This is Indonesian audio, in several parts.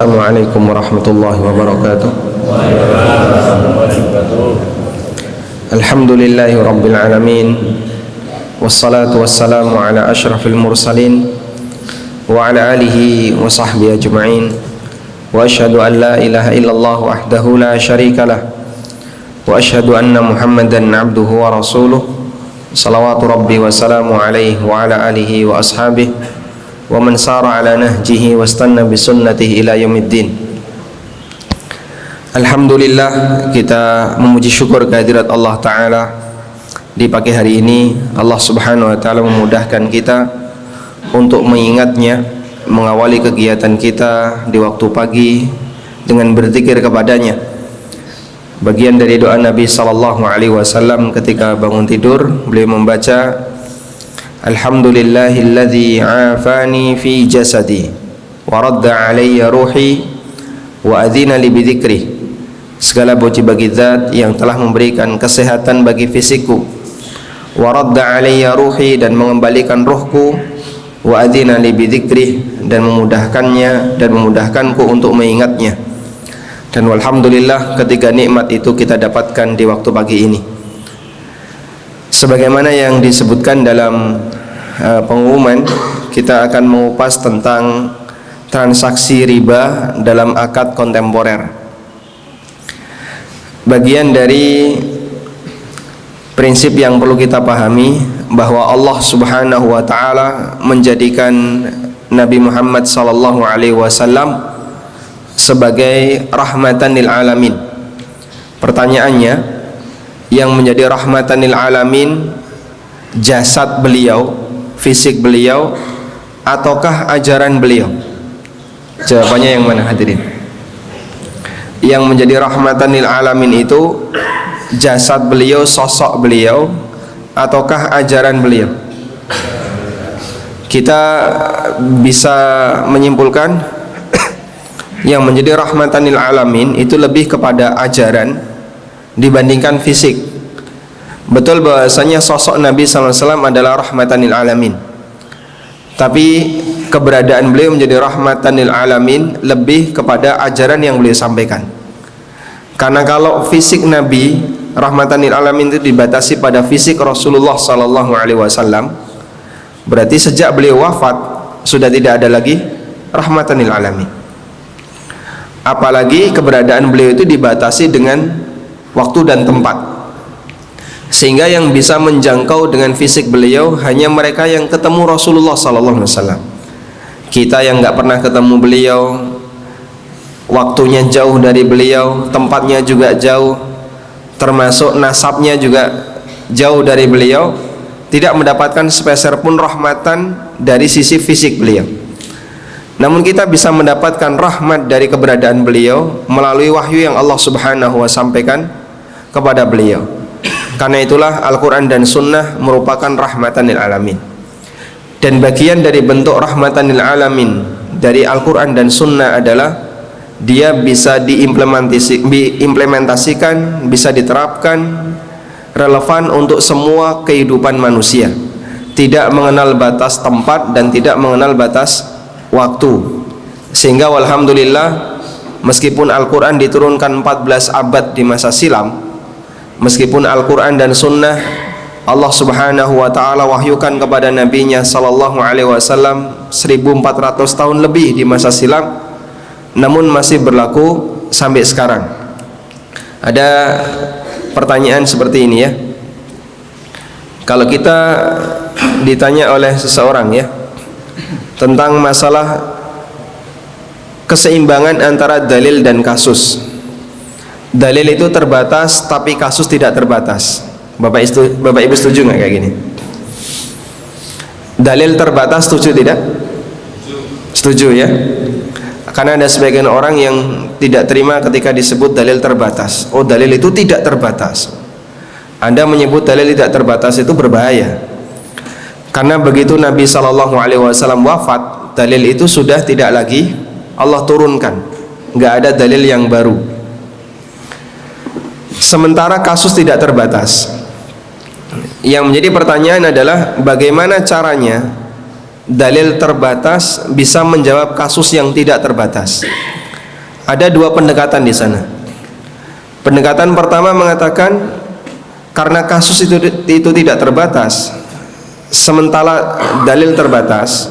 Assalamualaikum warahmatullahi wabarakatuh. Alhamdulillahi rabbil alamin. Wassalatu wassalamu ala ashrafil mursalin wa ala alihi wa sahbihi ajma'in. Wa asyhadu an la ilaha illallah wahdahu la syarikalah. Wa asyhadu anna Muhammadan abduhu wa rasuluh. Salawatu rabbi wa salamu alaihi wa ala alihi wa ashabihi wa man sara ala nahjihi wastanna bisunnatihi ila yaumiddin. Alhamdulillah, kita memuji syukur kehadirat Allah Ta'ala. Di pagi hari ini Allah Subhanahu wa Ta'ala memudahkan kita untuk mengingatnya, mengawali kegiatan kita di waktu pagi dengan berzikir kepadanya. Bagian dari doa Nabi sallallahu alaihi wasallam ketika bangun tidur, beliau membaca Alhamdulillahilladzi afani fi jasadi wa radda alayya ruhi wa adzina li bidzikri. Segala puji bagi Zat yang telah memberikan kesehatan bagi fisikku, wa radda alayya ruhi, dan mengembalikan ruhku, wa adzina li bidzikri, dan memudahkannya dan memudahkanku untuk mengingatnya. Dan walhamdulillah, ketiga nikmat itu kita dapatkan di waktu pagi ini. Sebagaimana yang disebutkan dalam pengumuman, kita akan mengupas tentang transaksi riba dalam akad kontemporer. Bagian dari prinsip yang perlu kita pahami bahwa Allah Subhanahu wa Ta'ala menjadikan Nabi Muhammad sallallahu alaihi wasallam sebagai rahmatan lil alamin. Pertanyaannya, yang menjadi rahmatan lil alamin jasad beliau, fisik beliau, ataukah ajaran beliau? Jawabannya yang mana hadirin? Yang menjadi rahmatan lil alamin itu jasad beliau, sosok beliau, ataukah ajaran beliau? Kita bisa menyimpulkan yang menjadi rahmatan lil alamin itu lebih kepada ajaran dibandingkan fisik. Betul bahwasanya sosok Nabi SAW adalah rahmatan lil alamin, tapi keberadaan beliau menjadi rahmatan lil alamin lebih kepada ajaran yang beliau sampaikan. Karena kalau fisik Nabi rahmatan lil alamin itu dibatasi pada fisik Rasulullah SAW, berarti sejak beliau wafat sudah tidak ada lagi rahmatan lil alamin. Apalagi keberadaan beliau itu dibatasi dengan waktu dan tempat, sehingga yang bisa menjangkau dengan fisik beliau hanya mereka yang ketemu Rasulullah SAW. Kita yang nggak pernah ketemu beliau, waktunya jauh dari beliau, tempatnya juga jauh, termasuk nasabnya juga jauh dari beliau, tidak mendapatkan sepeser pun rahmatan dari sisi fisik beliau. Namun kita bisa mendapatkan rahmat dari keberadaan beliau melalui wahyu yang Allah Subhanahu wa sampaikan kepada beliau. Karena itulah Al-Quran dan Sunnah merupakan rahmatan lil alamin. Dan bagian dari bentuk rahmatan lil alamin dari Al-Quran dan Sunnah adalah dia bisa diimplementasikan, bisa diterapkan, relevan untuk semua kehidupan manusia, tidak mengenal batas tempat dan tidak mengenal batas waktu. Sehingga walhamdulillah, meskipun Al-Quran diturunkan 14 abad di masa silam, meskipun Al-Quran dan Sunnah Allah Subhanahu wa Ta'ala wahyukan kepada Nabi-Nya sallallahu alaihi wasallam 1400 tahun lebih di masa silam, namun masih berlaku sampai sekarang. Ada pertanyaan seperti ini ya, kalau kita ditanya oleh seseorang ya tentang masalah keseimbangan antara dalil dan kasus. Dalil itu terbatas tapi kasus tidak terbatas. Bapak Ibu setuju nggak kayak gini? Dalil terbatas, setuju tidak? Setuju ya? Karena ada sebagian orang yang tidak terima ketika disebut dalil terbatas. Oh, dalil itu tidak terbatas. Anda menyebut dalil tidak terbatas itu berbahaya. Karena begitu Nabi SAW wafat, dalil itu sudah tidak lagi Allah turunkan, nggak ada dalil yang baru. Sementara kasus tidak terbatas. Yang menjadi pertanyaan adalah bagaimana caranya dalil terbatas bisa menjawab kasus yang tidak terbatas. Ada dua pendekatan di sana. Pendekatan pertama mengatakan karena kasus itu tidak terbatas, sementara dalil terbatas,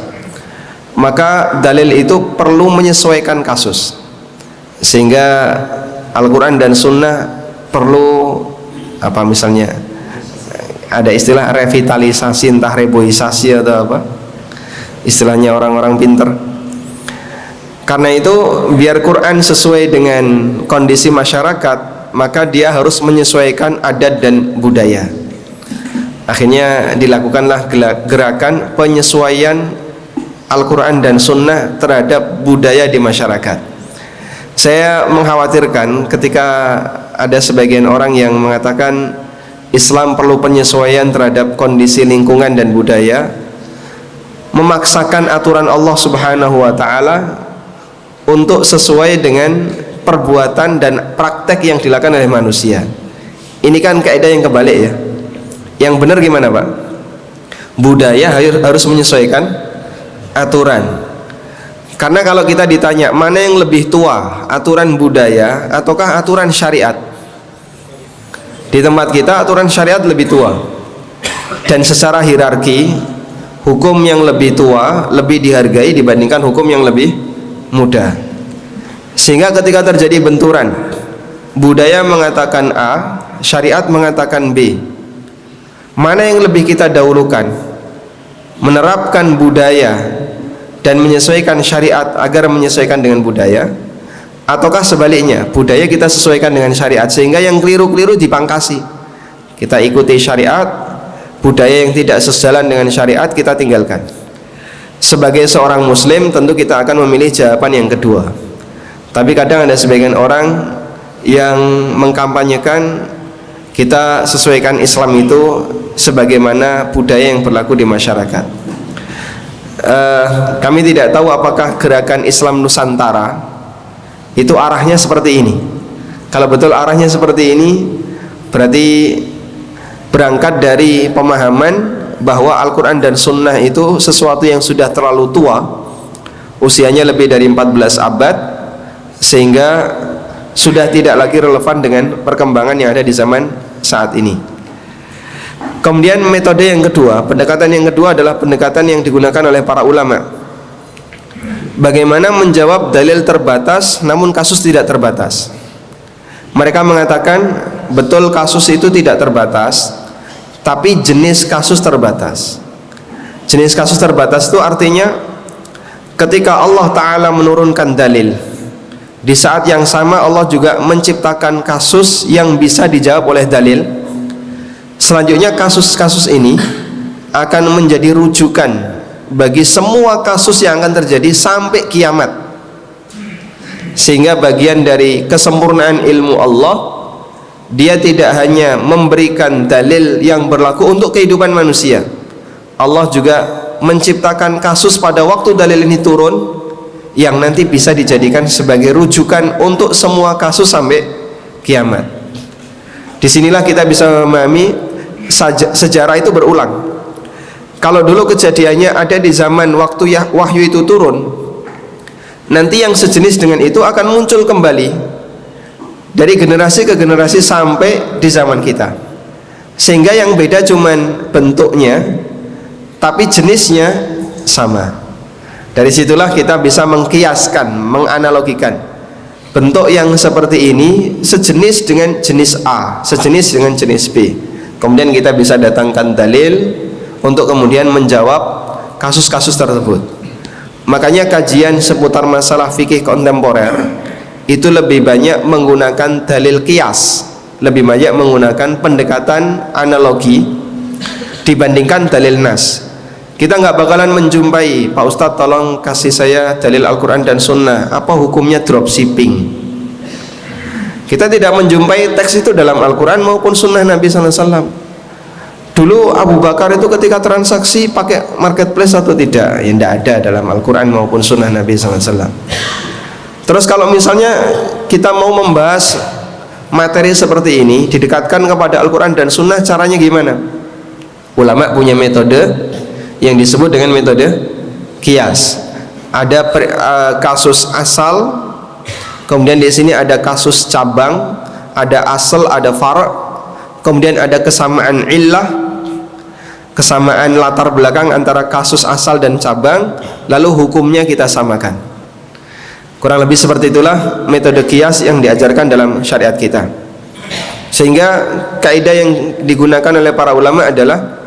maka dalil itu perlu menyesuaikan kasus, sehingga Al-Quran dan Sunnah perlu apa, misalnya ada istilah revitalisasi, entah reboisasi atau apa istilahnya orang-orang pinter. Karena itu biar Quran sesuai dengan kondisi masyarakat, maka dia harus menyesuaikan adat dan budaya. Akhirnya dilakukanlah gerakan penyesuaian Al-Quran dan Sunnah terhadap budaya di masyarakat. Saya mengkhawatirkan ketika ada sebagian orang yang mengatakan Islam perlu penyesuaian terhadap kondisi lingkungan dan budaya, memaksakan aturan Allah Subhanahu wa Ta'ala untuk sesuai dengan perbuatan dan praktek yang dilakukan oleh manusia. Ini kan kaidah yang kebalik ya. Yang benar gimana Pak? Budaya harus menyesuaikan aturan. Karena kalau kita ditanya mana yang lebih tua, aturan budaya ataukah aturan syariat, di tempat kita aturan syariat lebih tua. Dan secara hierarki, hukum yang lebih tua lebih dihargai dibandingkan hukum yang lebih muda. Sehingga ketika terjadi benturan, budaya mengatakan A, syariat mengatakan B, mana yang lebih kita dahulukan? Menerapkan budaya dan menyesuaikan syariat agar menyesuaikan dengan budaya, ataukah sebaliknya, budaya kita sesuaikan dengan syariat sehingga yang keliru-keliru dipangkasi, kita ikuti syariat, budaya yang tidak sejalan dengan syariat kita tinggalkan. Sebagai seorang muslim tentu kita akan memilih jawaban yang kedua. Tapi kadang ada sebagian orang yang mengkampanyekan kita sesuaikan Islam itu sebagaimana budaya yang berlaku di masyarakat. Kami tidak tahu apakah gerakan Islam Nusantara itu arahnya seperti ini. Kalau betul arahnya seperti ini, berarti berangkat dari pemahaman bahwa Al-Quran dan Sunnah itu sesuatu yang sudah terlalu tua, usianya lebih dari 14 abad, sehingga sudah tidak lagi relevan dengan perkembangan yang ada di zaman saat ini. Kemudian metode yang kedua, pendekatan yang kedua adalah pendekatan yang digunakan oleh para ulama. Bagaimana menjawab dalil terbatas namun kasus tidak terbatas. Mereka mengatakan betul kasus itu tidak terbatas, tapi jenis kasus terbatas. Jenis kasus terbatas itu artinya ketika Allah Ta'ala menurunkan dalil, di saat yang sama Allah juga menciptakan kasus yang bisa dijawab oleh dalil. Selanjutnya kasus-kasus ini akan menjadi rujukan bagi semua kasus yang akan terjadi sampai kiamat. Sehingga bagian dari kesempurnaan ilmu Allah, dia tidak hanya memberikan dalil yang berlaku untuk kehidupan manusia, Allah juga menciptakan kasus pada waktu dalil ini turun yang nanti bisa dijadikan sebagai rujukan untuk semua kasus sampai kiamat. Disinilah kita bisa memahami sejarah itu berulang. Kalau dulu kejadiannya ada di zaman waktu wahyu itu turun, nanti yang sejenis dengan itu akan muncul kembali dari generasi ke generasi sampai di zaman kita. Sehingga yang beda cuman bentuknya, tapi jenisnya sama. Dari situlah kita bisa mengkiaskan, menganalogikan bentuk yang seperti ini sejenis dengan jenis A, sejenis dengan jenis B. Kemudian kita bisa datangkan dalil untuk kemudian menjawab kasus-kasus tersebut. Makanya kajian seputar masalah fikih kontemporer itu lebih banyak menggunakan dalil qiyas, lebih banyak menggunakan pendekatan analogi dibandingkan dalil nas. Kita nggak bakalan menjumpai, Pak Ustadz tolong kasih saya dalil Al-Quran dan Sunnah, apa hukumnya dropshipping. Kita tidak menjumpai teks itu dalam Al-Quran maupun Sunnah Nabi SAW. Dulu Abu Bakar itu ketika transaksi pakai marketplace atau tidak, ya tidak ada dalam Al-Quran maupun Sunnah Nabi SAW. Terus kalau misalnya kita mau membahas materi seperti ini, didekatkan kepada Al-Quran dan Sunnah, caranya gimana? Ulama punya metode yang disebut dengan metode qiyas. Ada kasus asal, Kemudian di sini ada kasus cabang, ada asal, ada far', kemudian ada kesamaan illah, kesamaan latar belakang antara kasus asal dan cabang, lalu hukumnya kita samakan. Kurang lebih seperti itulah metode qiyas yang diajarkan dalam syariat kita. Sehingga kaidah yang digunakan oleh para ulama adalah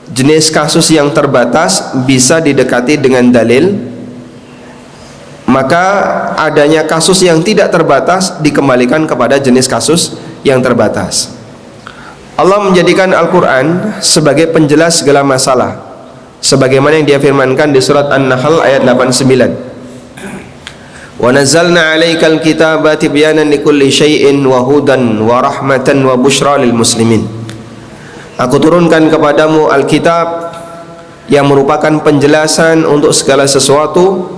jenis kasus yang terbatas bisa didekati dengan dalil, maka adanya kasus yang tidak terbatas dikembalikan kepada jenis kasus yang terbatas. Allah menjadikan Al-Quran sebagai penjelas segala masalah, sebagaimana yang dia firmankan di surat An-Nahl ayat 89. Wa nazzalna 'alaikal kitaba tibyanan likulli syai'in wa hudan wa rahmatan wa busyra lil muslimin. Aku turunkan kepadamu Alkitab yang merupakan penjelasan untuk segala sesuatu,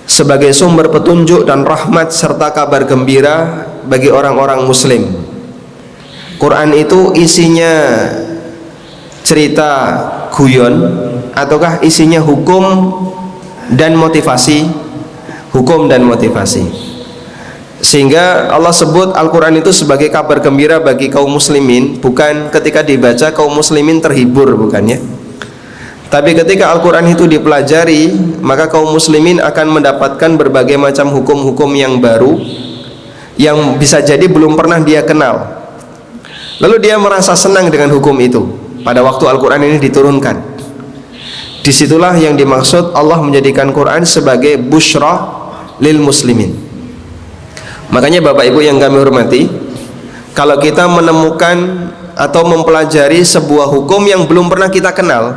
sebagai sumber petunjuk dan rahmat serta kabar gembira bagi orang-orang muslim. Quran itu isinya cerita guyon ataukah isinya hukum dan motivasi? Hukum dan motivasi. Sehingga Allah sebut Al-Quran itu sebagai kabar gembira bagi kaum muslimin, bukan ketika dibaca kaum muslimin terhibur, bukannya. Tapi ketika Al-Quran itu dipelajari, maka kaum muslimin akan mendapatkan berbagai macam hukum-hukum yang baru, yang bisa jadi belum pernah dia kenal. Lalu dia merasa senang dengan hukum itu pada waktu Al-Quran ini diturunkan. Disitulah yang dimaksud Allah menjadikan Quran sebagai busyra lil muslimin. Makanya Bapak Ibu yang kami hormati, kalau kita menemukan atau mempelajari sebuah hukum yang belum pernah kita kenal,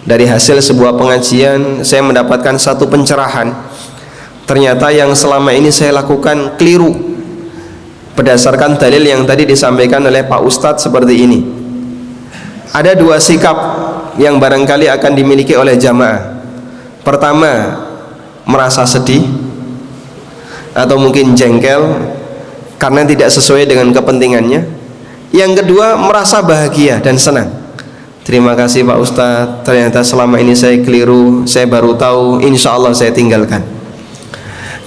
dari hasil sebuah pengajian saya mendapatkan satu pencerahan, ternyata yang selama ini saya lakukan keliru berdasarkan dalil yang tadi disampaikan oleh Pak Ustadz seperti ini. Ada dua sikap yang barangkali akan dimiliki oleh jamaah. Pertama, merasa sedih atau mungkin jengkel karena tidak sesuai dengan kepentingannya. Yang kedua, merasa bahagia dan senang. Terima kasih Pak Ustadz, ternyata selama ini saya keliru, saya baru tahu, insya Allah saya tinggalkan.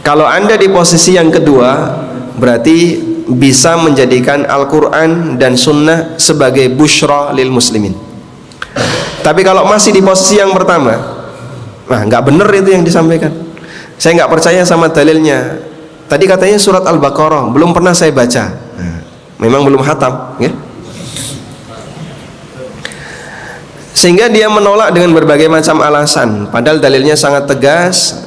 Kalau Anda di posisi yang kedua, berarti bisa menjadikan Al-Quran dan Sunnah sebagai busyra lil muslimin. Tapi kalau masih di posisi yang pertama, nah nggak benar itu yang disampaikan, saya nggak percaya sama dalilnya. Tadi katanya surat Al-Baqarah, belum pernah saya baca, nah, memang belum khatam, ya? Sehingga dia menolak dengan berbagai macam alasan, padahal dalilnya sangat tegas,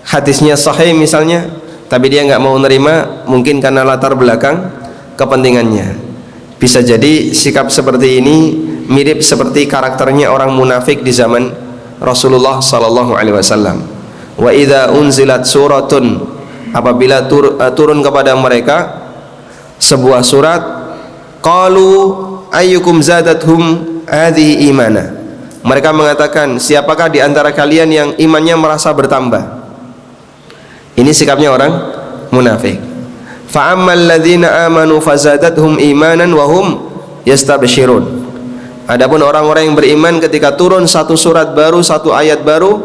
hadisnya sahih misalnya, tapi dia nggak mau nerima, mungkin karena latar belakang kepentingannya. Bisa jadi sikap seperti ini mirip seperti karakternya orang munafik di zaman Rasulullah Sallallahu Alaihi Wasallam. Wa idza unzilat suratun, apabila turun kepada mereka sebuah surat, qalu ayyukum zadathum hadhihi imana. Mereka mengatakan, siapakah di antara kalian yang imannya merasa bertambah? Ini sikapnya orang munafik. Fa ammal ladzina amanu fazadathum imanan wa hum yastabshirun. Adapun orang-orang yang beriman ketika turun satu surat baru, satu ayat baru,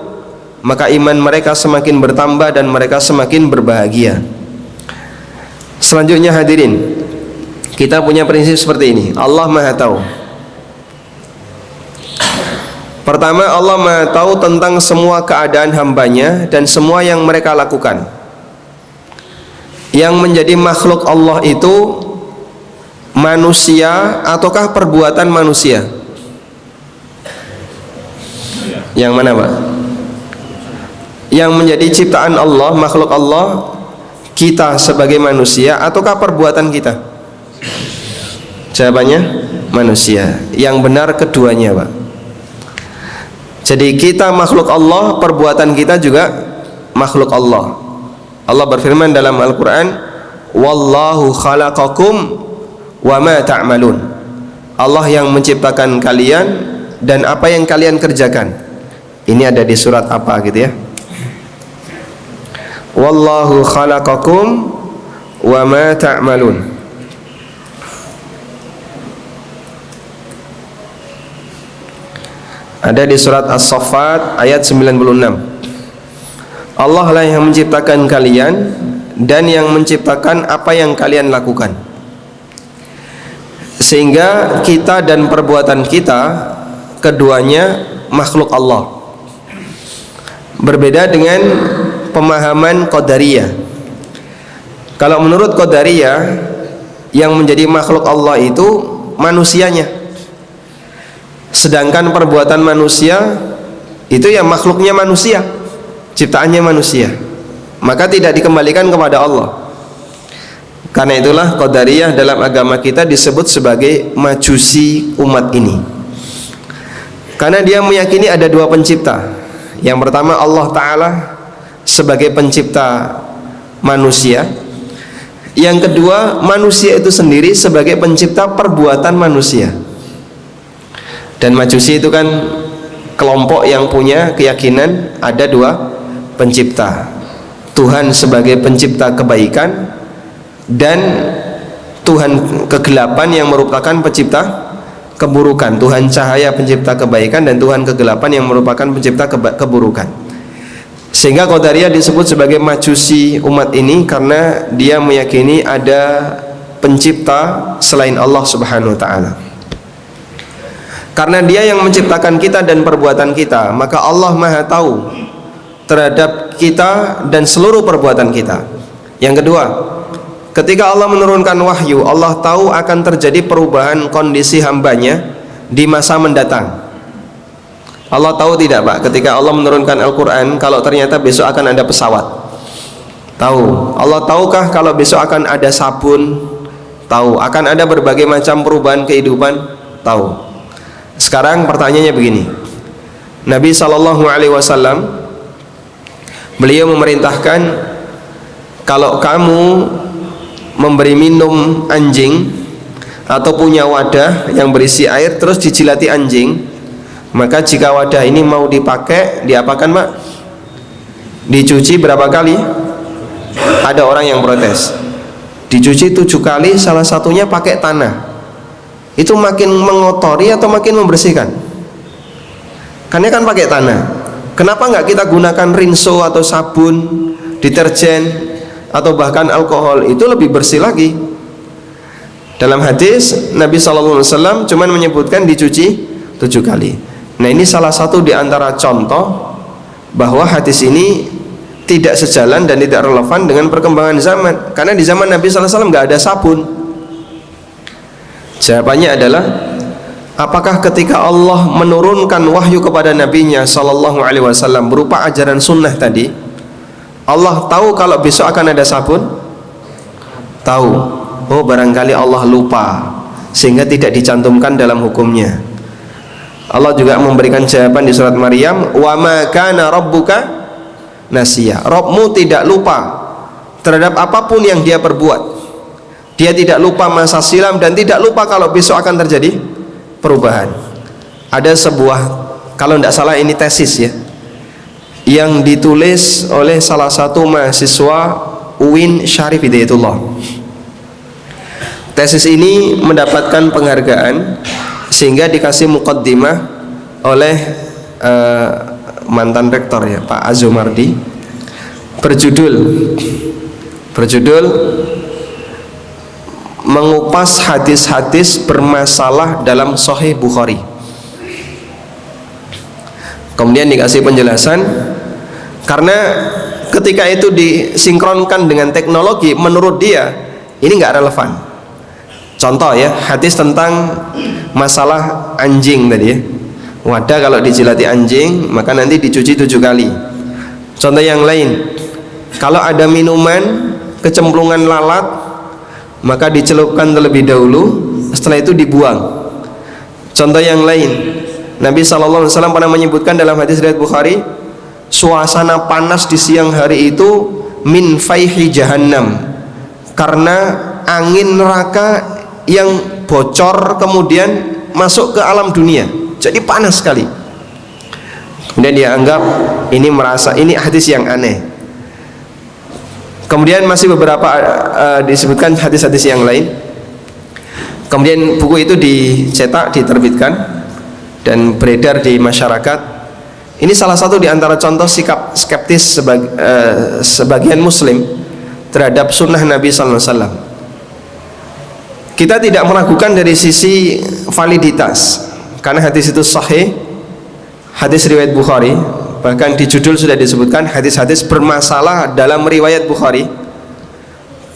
maka iman mereka semakin bertambah dan mereka semakin berbahagia. Selanjutnya hadirin, kita punya prinsip seperti ini. Allah Maha Tahu. Pertama, Allah Maha Tahu tentang semua keadaan hambanya dan semua yang mereka lakukan. Yang menjadi makhluk Allah itu manusia ataukah perbuatan manusia? Yang mana Pak? Yang menjadi ciptaan Allah, makhluk Allah, kita sebagai manusia ataukah perbuatan kita? Jawabannya manusia. Yang benar keduanya Pak. Jadi kita makhluk Allah, perbuatan kita juga makhluk Allah. Allah berfirman dalam Al-Quran, wallahu khalaqakum wa ma ta'malun. Allah yang menciptakan kalian dan apa yang kalian kerjakan. Ini ada di surat apa gitu ya? Wallahu khalaqakum wa ma ta'malun. Ada di surat As-Saffat ayat 96. Allah lah yang menciptakan kalian dan yang menciptakan apa yang kalian lakukan. Sehingga kita dan perbuatan kita keduanya makhluk Allah. Berbeda dengan pemahaman Qadariyah. Kalau menurut Qadariyah, yang menjadi makhluk Allah itu manusianya, sedangkan perbuatan manusia itu ya makhluknya manusia, ciptaannya manusia, maka tidak dikembalikan kepada Allah. Karena itulah Qadariyah dalam agama kita disebut sebagai majusi umat ini, karena dia meyakini ada dua pencipta. Yang pertama Allah Ta'ala sebagai pencipta manusia, yang kedua manusia itu sendiri sebagai pencipta perbuatan manusia. Dan majusi itu kan kelompok yang punya keyakinan ada dua pencipta, Tuhan sebagai pencipta kebaikan dan Tuhan kegelapan yang merupakan pencipta keburukan. Tuhan cahaya pencipta kebaikan dan Tuhan kegelapan yang merupakan pencipta keburukan. Sehingga Qadariyah disebut sebagai majusi umat ini karena dia meyakini ada pencipta selain Allah Subhanahu wa taala. Karena dia yang menciptakan kita dan perbuatan kita, maka Allah Maha tahu terhadap kita dan seluruh perbuatan kita. Yang kedua, ketika Allah menurunkan wahyu, Allah tahu akan terjadi perubahan kondisi hambanya di masa mendatang. Allah tahu tidak Pak, ketika Allah menurunkan Al-Quran, kalau ternyata besok akan ada pesawat? Tahu. Allah tahukah kalau besok akan ada sabun? Tahu. Akan ada berbagai macam perubahan kehidupan? Tahu. Sekarang pertanyaannya begini, Nabi SAW beliau memerintahkan, kalau kamu memberi minum anjing atau punya wadah yang berisi air terus dijilati anjing, maka jika wadah ini mau dipakai, diapakan Pak? Dicuci berapa kali? Ada orang yang protes, dicuci 7 kali, salah satunya pakai tanah. Itu makin mengotori atau makin membersihkan? Karena kan pakai tanah. Kenapa nggak kita gunakan rinso atau sabun, deterjen, atau bahkan alkohol? Itu lebih bersih lagi. Dalam hadis Nabi SAW cuma menyebutkan dicuci 7 kali. Nah, ini salah satu di antara contoh bahwa hadis ini tidak sejalan dan tidak relevan dengan perkembangan zaman. Karena di zaman Nabi SAW nggak ada sabun. Jawabannya adalah, apakah ketika Allah menurunkan wahyu kepada Nabi-Nya SAW berupa ajaran sunnah tadi, Allah tahu kalau besok akan ada sabun? Tahu. Oh, barangkali Allah lupa sehingga tidak dicantumkan dalam hukumnya. Allah juga memberikan jawaban di surat Maryam, wa ma kana rabbuka nasiya. Rabbmu tidak lupa terhadap apapun yang dia perbuat. Dia tidak lupa masa silam dan tidak lupa kalau besok akan terjadi perubahan. Ada sebuah, kalau tidak salah ini tesis ya, yang ditulis oleh salah satu mahasiswa UIN Syarif Hidayatullah. Tesis ini mendapatkan penghargaan sehingga dikasih muqaddimah oleh mantan rektor ya, Pak Azumardi, berjudul mengupas hadis-hadis bermasalah dalam Sahih Bukhari. Kemudian dikasih penjelasan, karena ketika itu disinkronkan dengan teknologi, menurut dia ini nggak relevan. Contoh ya, hadis tentang masalah anjing tadi ya, wadah kalau dijilati anjing maka nanti dicuci 7 kali. Contoh yang lain, kalau ada minuman kecemplungan lalat maka dicelupkan terlebih dahulu, setelah itu dibuang. Contoh yang lain, Nabi SAW pernah menyebutkan dalam hadis riwayat Bukhari, suasana panas di siang hari itu min faihi jahannam, karena angin neraka yang bocor kemudian masuk ke alam dunia, jadi panas sekali. Kemudian dia anggap ini hadis yang aneh. Kemudian masih beberapa disebutkan hadis-hadis yang lain. Kemudian buku itu dicetak, diterbitkan dan beredar di masyarakat. Ini salah satu di antara contoh sikap skeptis sebagian muslim terhadap sunnah Nabi sallallahu alaihi wasallam. Kita tidak meragukan dari sisi validitas, karena hadis itu sahih, hadis riwayat Bukhari, bahkan di judul sudah disebutkan hadis-hadis bermasalah dalam riwayat Bukhari.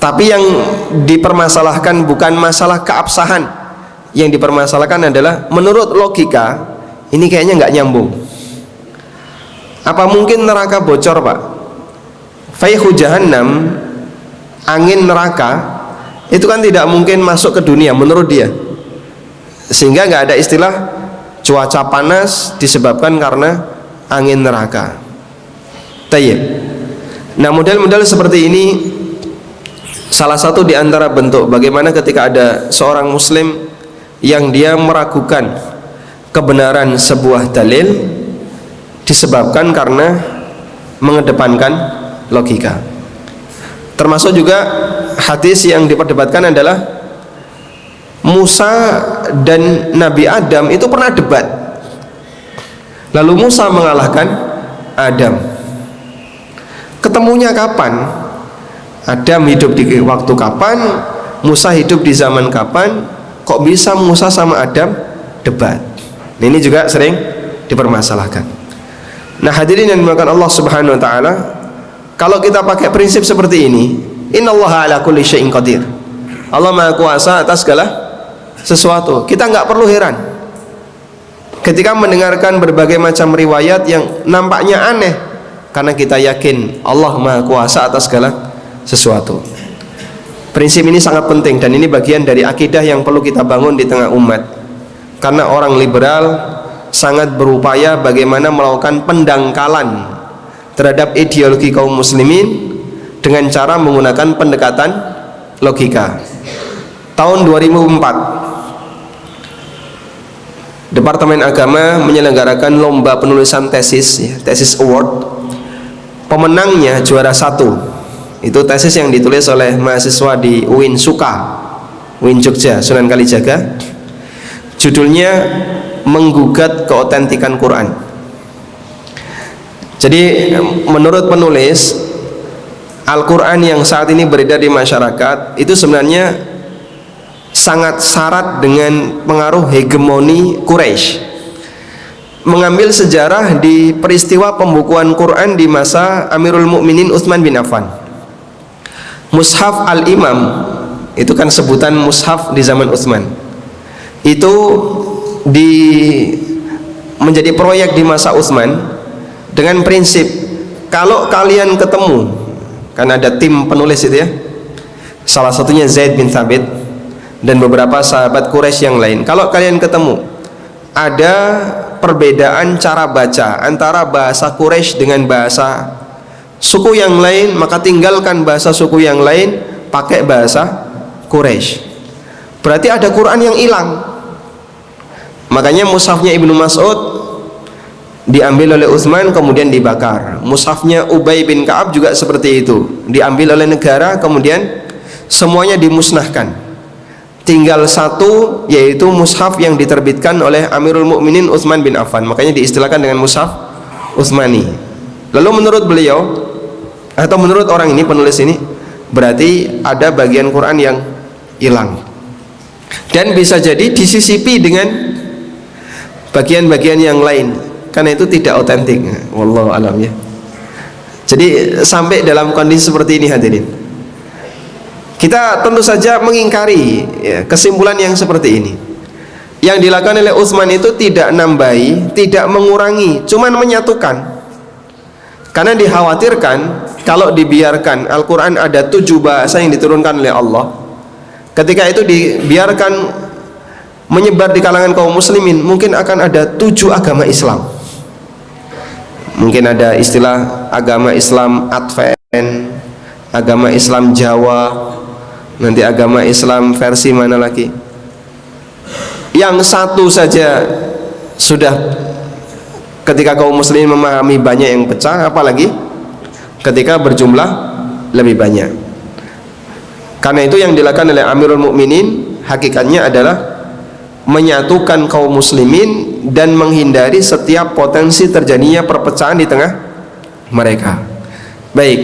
Tapi yang dipermasalahkan bukan masalah keabsahan, yang dipermasalahkan adalah menurut logika ini kayaknya nggak nyambung. Apa mungkin neraka bocor, Pak? Fayhu jahannam, angin neraka itu kan tidak mungkin masuk ke dunia menurut dia, sehingga nggak ada istilah cuaca panas disebabkan karena angin neraka. Tayyib. Nah, model-model seperti ini salah satu di antara bentuk bagaimana ketika ada seorang muslim yang dia meragukan kebenaran sebuah dalil disebabkan karena mengedepankan logika. Termasuk juga hadis yang diperdebatkan adalah Musa dan Nabi Adam itu pernah debat. Lalu Musa mengalahkan Adam. Ketemunya kapan? Adam hidup di waktu kapan? Musa hidup di zaman kapan? Kok bisa Musa sama Adam debat? Ini juga sering dipermasalahkan. Nah, hadirin yang dimuliakan Allah Subhanahu wa taala, kalau kita pakai prinsip seperti ini, innallaha ala kulli syai'in qadir. Allah Maha Kuasa atas segala sesuatu. Kita nggak perlu heran ketika mendengarkan berbagai macam riwayat yang nampaknya aneh, karena kita yakin Allah Maha Kuasa atas segala sesuatu. Prinsip ini sangat penting dan ini bagian dari akidah yang perlu kita bangun di tengah umat. Karena orang liberal sangat berupaya bagaimana melakukan pendangkalan terhadap ideologi kaum muslimin dengan cara menggunakan pendekatan logika. Tahun 2004 Departemen Agama menyelenggarakan lomba penulisan tesis, tesis award. Pemenangnya juara 1. Itu tesis yang ditulis oleh mahasiswa di UIN Suka, UIN Jogja, Sunan Kalijaga. Judulnya menggugat keotentikan Quran. Jadi menurut penulis, Al-Quran yang saat ini beredar di masyarakat itu sebenarnya sangat syarat dengan pengaruh hegemoni Quraisy. Mengambil sejarah di peristiwa pembukuan Quran di masa Amirul Mukminin Utsman bin Affan. Mushaf Al-Imam itu kan sebutan mushaf di zaman Utsman. Itu menjadi proyek di masa Utsman dengan prinsip kalau kalian ketemu, kan ada tim penulis itu ya, salah satunya Zaid bin Thabit dan beberapa sahabat Quraisy yang lain, kalau kalian ketemu ada perbedaan cara baca antara bahasa Quraisy dengan bahasa suku yang lain, maka tinggalkan bahasa suku yang lain, pakai bahasa Quraisy. Berarti ada Quran yang hilang. Makanya mushafnya Ibnu Mas'ud diambil oleh Utsman kemudian dibakar. Mushafnya Ubay bin Ka'ab juga seperti itu, diambil oleh negara kemudian semuanya dimusnahkan. Tinggal satu, yaitu mushaf yang diterbitkan oleh Amirul Mukminin Utsman bin Affan. Makanya diistilahkan dengan mushaf Utsmani. Lalu menurut beliau atau menurut orang ini, penulis ini, berarti ada bagian Quran yang hilang dan bisa jadi disisipi dengan bagian-bagian yang lain, karena itu tidak otentik. Wallahu alam ya. Jadi sampai dalam kondisi seperti ini hadirin, kita tentu saja mengingkari ya, kesimpulan yang seperti ini. Yang dilakukan oleh Utsman itu tidak nambahi, tidak mengurangi, cuman menyatukan. Karena dikhawatirkan kalau dibiarkan Al-Quran ada 7 bahasa yang diturunkan oleh Allah, ketika itu dibiarkan menyebar di kalangan kaum muslimin, mungkin akan ada 7 agama Islam. Mungkin ada istilah agama Islam Advent, agama Islam Jawa, nanti agama Islam versi mana lagi. Yang satu saja sudah ketika kaum muslimin memahami banyak yang pecah, apalagi ketika berjumlah lebih banyak. Karena itu yang dilakukan oleh Amirul Mukminin hakikatnya adalah menyatukan kaum muslimin dan menghindari setiap potensi terjadinya perpecahan di tengah mereka. Baik,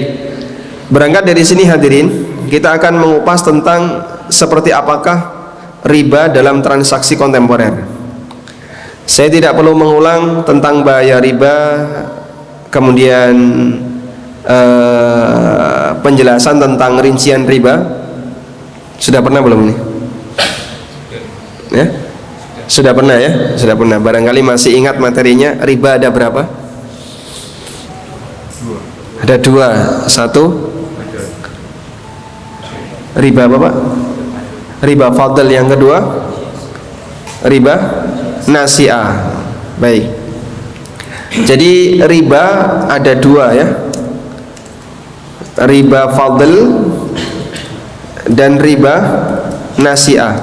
Berangkat dari sini hadirin, kita akan mengupas tentang seperti apakah riba dalam transaksi kontemporer. Saya tidak perlu mengulang tentang bahaya riba, kemudian penjelasan tentang rincian riba. Sudah pernah belum ini? Ya? Sudah pernah ya? Sudah pernah. Barangkali masih ingat materinya. Riba ada berapa? Ada dua. Satu, riba apa Pak? Riba fadl. Yang kedua, riba nasi'ah. Baik. Jadi riba ada dua ya, riba fadl dan riba nasi'ah.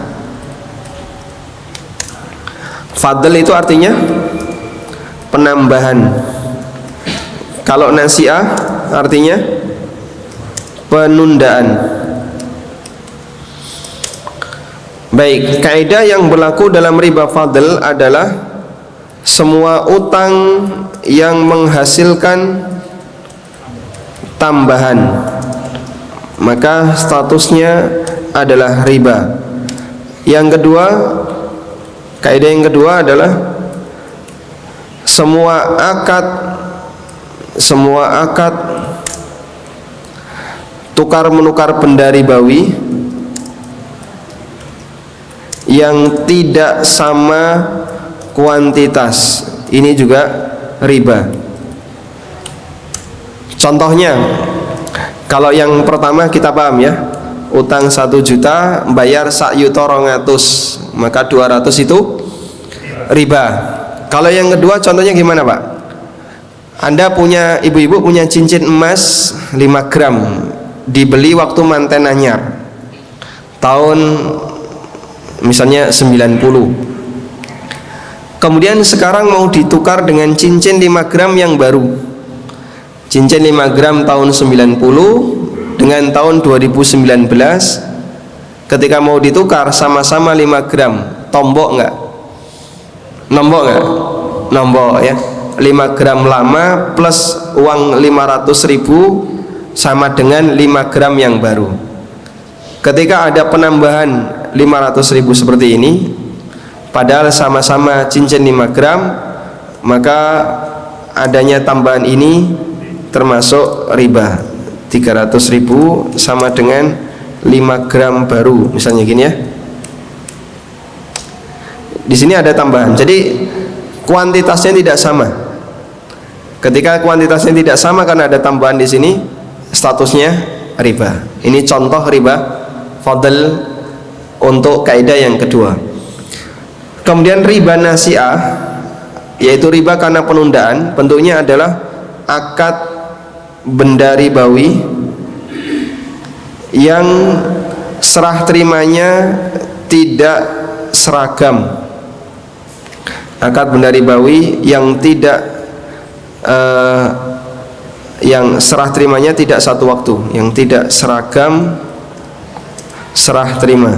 Fadl itu artinya penambahan. Kalau nasi'ah artinya penundaan. Baik, kaidah yang berlaku dalam riba fadl adalah semua utang yang menghasilkan tambahan, maka statusnya adalah riba. Yang kedua, kaidah yang kedua adalah semua akad tukar menukar benda ribawi yang tidak sama kuantitas, ini juga riba. Contohnya, kalau yang pertama kita paham ya, utang 1 juta bayar sak yuta 200, maka 200 itu riba. Kalau yang kedua contohnya gimana Pak? Anda punya, ibu-ibu punya cincin emas 5 gram, dibeli waktu manten anyar tahun misalnya 90. Kemudian sekarang mau ditukar dengan cincin 5 gram yang baru. Cincin 5 gram tahun 90 dengan tahun 2019. Ketika mau ditukar sama-sama 5 gram, tombok enggak? Nombok enggak? Nombok ya. 5 gram lama plus uang 500.000 sama dengan 5 gram yang baru. Ketika ada penambahan 500.000 seperti ini, padahal sama-sama cincin 5 gram, maka adanya tambahan ini termasuk riba. 300.000 sama dengan 5 gram baru, misalnya gini ya. Di sini ada tambahan, jadi kuantitasnya tidak sama. Ketika kuantitasnya tidak sama karena ada tambahan di sini, statusnya riba. Ini contoh riba fadl untuk kaidah yang kedua. Kemudian riba nasi'ah, yaitu riba karena penundaan, bentuknya adalah akad benda ribawi yang serah terimanya tidak seragam. Akad benda ribawi yang tidak yang serah terimanya tidak satu waktu, yang tidak seragam serah terima.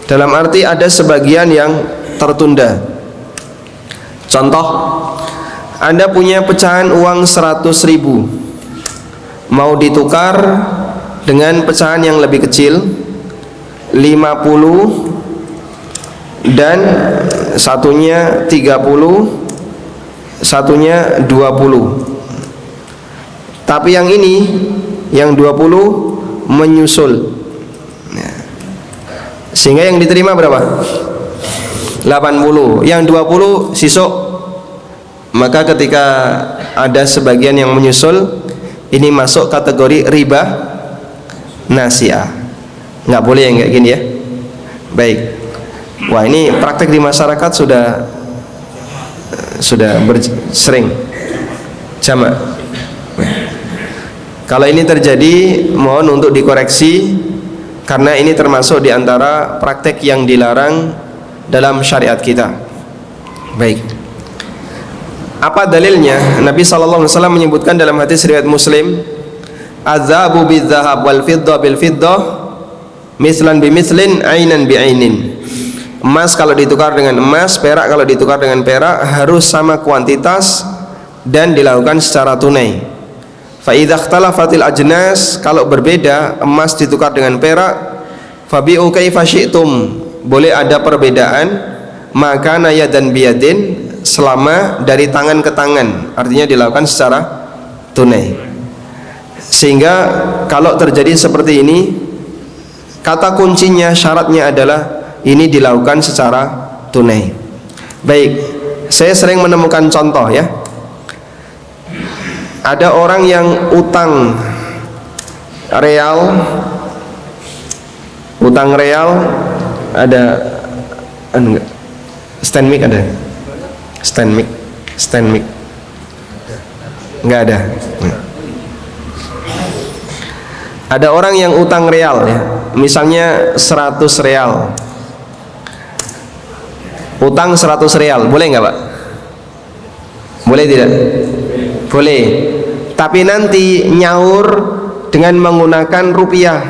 Dalam arti ada sebagian yang tertunda. Contoh, Anda punya pecahan uang 100.000, mau ditukar dengan pecahan yang lebih kecil 50 dan satunya 30, satunya 20. Tapi yang ini, yang 20 menyusul, sehingga yang diterima berapa? 80. Yang 20 sisuk. Maka ketika ada sebagian yang menyusul, ini masuk kategori riba nasi'ah. Nggak boleh yang kayak gini ya. Baik. Wah, ini praktek di masyarakat sudah sering jamak. Kalau ini terjadi, mohon untuk dikoreksi, karena ini termasuk di antara praktek yang dilarang dalam syariat kita. Baik. Apa dalilnya? Nabi SAW menyebutkan dalam hadis riwayat Muslim, "Adzabu bidzahab wal fiddah bil fiddah, mislan bi mislin, ainan bi ainin." Emas kalau ditukar dengan emas, perak kalau ditukar dengan perak harus sama kuantitas dan dilakukan secara tunai. Fa idza ikhtalafatil ajnas, kalau berbeda emas ditukar dengan perak, fabi'u kaifa syi'tum, boleh ada perbedaan, maka yadan biyadin, selama dari tangan ke tangan, artinya dilakukan secara tunai. Sehingga kalau terjadi seperti ini, kata kuncinya, syaratnya adalah ini dilakukan secara tunai. Baik, saya sering menemukan contoh ya. Ada orang yang utang real, ada enggak, stand mic ada, stand mic enggak ada. Ada orang yang utang real ya, misalnya 100 real, utang 100 real, boleh nggak Pak? Boleh tidak? Boleh, tapi nanti nyaur dengan menggunakan rupiah.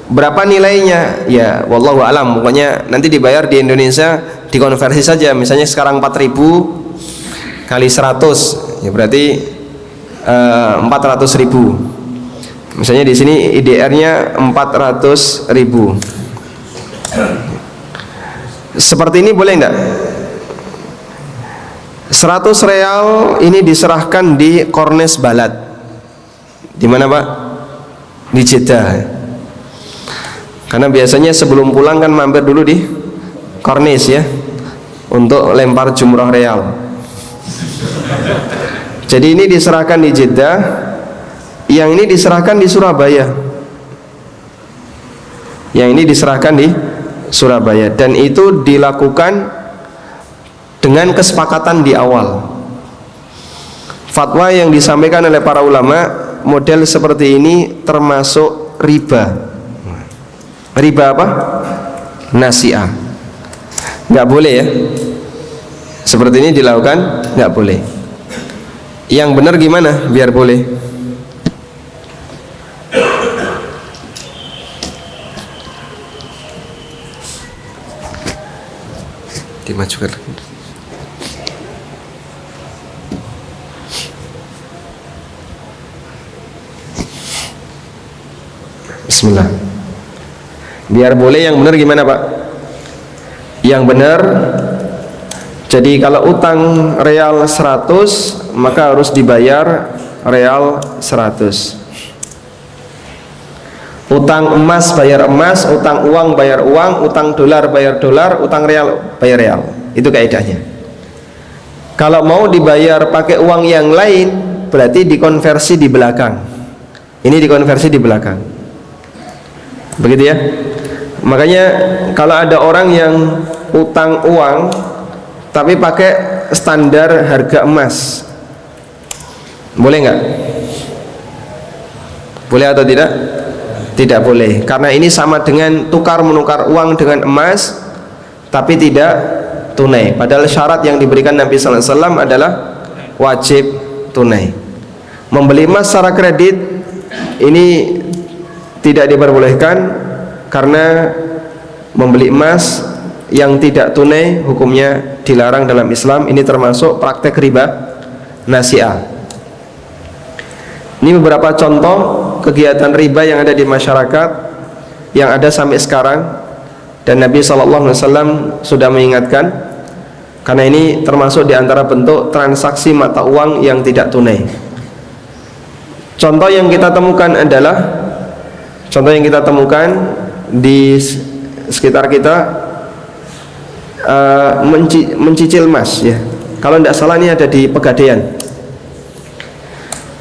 Berapa nilainya? Ya, wallahu alam. Pokoknya nanti dibayar di Indonesia, dikonversi saja. Misalnya sekarang 4.000 kali 100, ya berarti 400.000. Misalnya di sini IDR-nya 400.000. Seperti ini boleh enggak? 100 real ini diserahkan di Kornes Balat. Di mana Pak? Di Jeddah. Karena biasanya sebelum pulang kan mampir dulu di Kornes ya, untuk lempar jumrah real. Jadi ini diserahkan di Jeddah, yang ini diserahkan di Surabaya. Yang ini diserahkan di Surabaya, dan itu dilakukan dengan kesepakatan di awal. Fatwa yang disampaikan oleh para ulama, model seperti ini termasuk riba. Riba apa? Nasi'ah. Nggak boleh ya. Seperti ini dilakukan, nggak boleh. Yang benar gimana biar boleh? Dimajukan. Bismillah. Biar boleh yang benar gimana Pak? Yang benar, jadi kalau utang real 100, maka harus dibayar real 100. Utang emas bayar emas, utang uang bayar uang, utang dolar bayar dolar, utang real bayar real. Itu kaidahnya. Kalau mau dibayar pakai uang yang lain, berarti dikonversi di belakang. Ini dikonversi di belakang. Begitu ya. Makanya kalau ada orang yang utang uang tapi pakai standar harga emas, boleh nggak? Boleh atau tidak? Tidak boleh, karena ini sama dengan tukar menukar uang dengan emas tapi tidak tunai. Padahal syarat yang diberikan Nabi sallallahu alaihi wasallam adalah wajib tunai. Membeli emas secara kredit ini tidak diperbolehkan, karena membeli emas yang tidak tunai hukumnya dilarang dalam Islam. Ini termasuk praktek riba nasi'ah. Ini beberapa contoh kegiatan riba yang ada di masyarakat, yang ada sampai sekarang, dan Nabi SAW sudah mengingatkan, karena ini termasuk di antara bentuk transaksi mata uang yang tidak tunai. Contoh yang kita temukan adalah, di sekitar kita, mencicil emas ya. Kalau tidak salah ini ada di Pegadaian.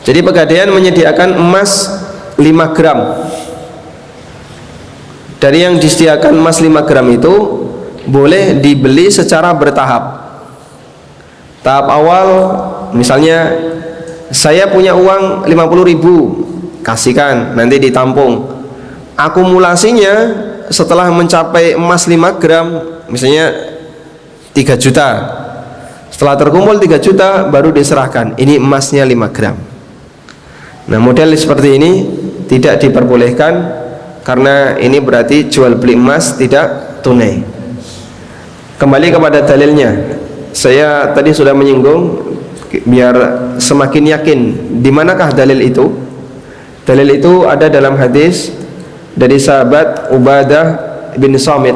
Jadi Pegadaian menyediakan emas 5 gram. Dari yang disediakan emas 5 gram itu boleh dibeli secara bertahap. Tahap awal, misalnya saya punya uang 50.000, kasihkan, nanti ditampung. Akumulasinya setelah mencapai emas 5 gram, misalnya 3 juta. Setelah terkumpul 3 juta baru diserahkan, ini emasnya 5 gram. Nah, model seperti ini tidak diperbolehkan, karena ini berarti jual beli emas tidak tunai. Kembali kepada dalilnya, saya tadi sudah menyinggung biar semakin yakin. Di manakah dalil itu? Dalil itu ada dalam hadis dari sahabat Ubadah bin Samit.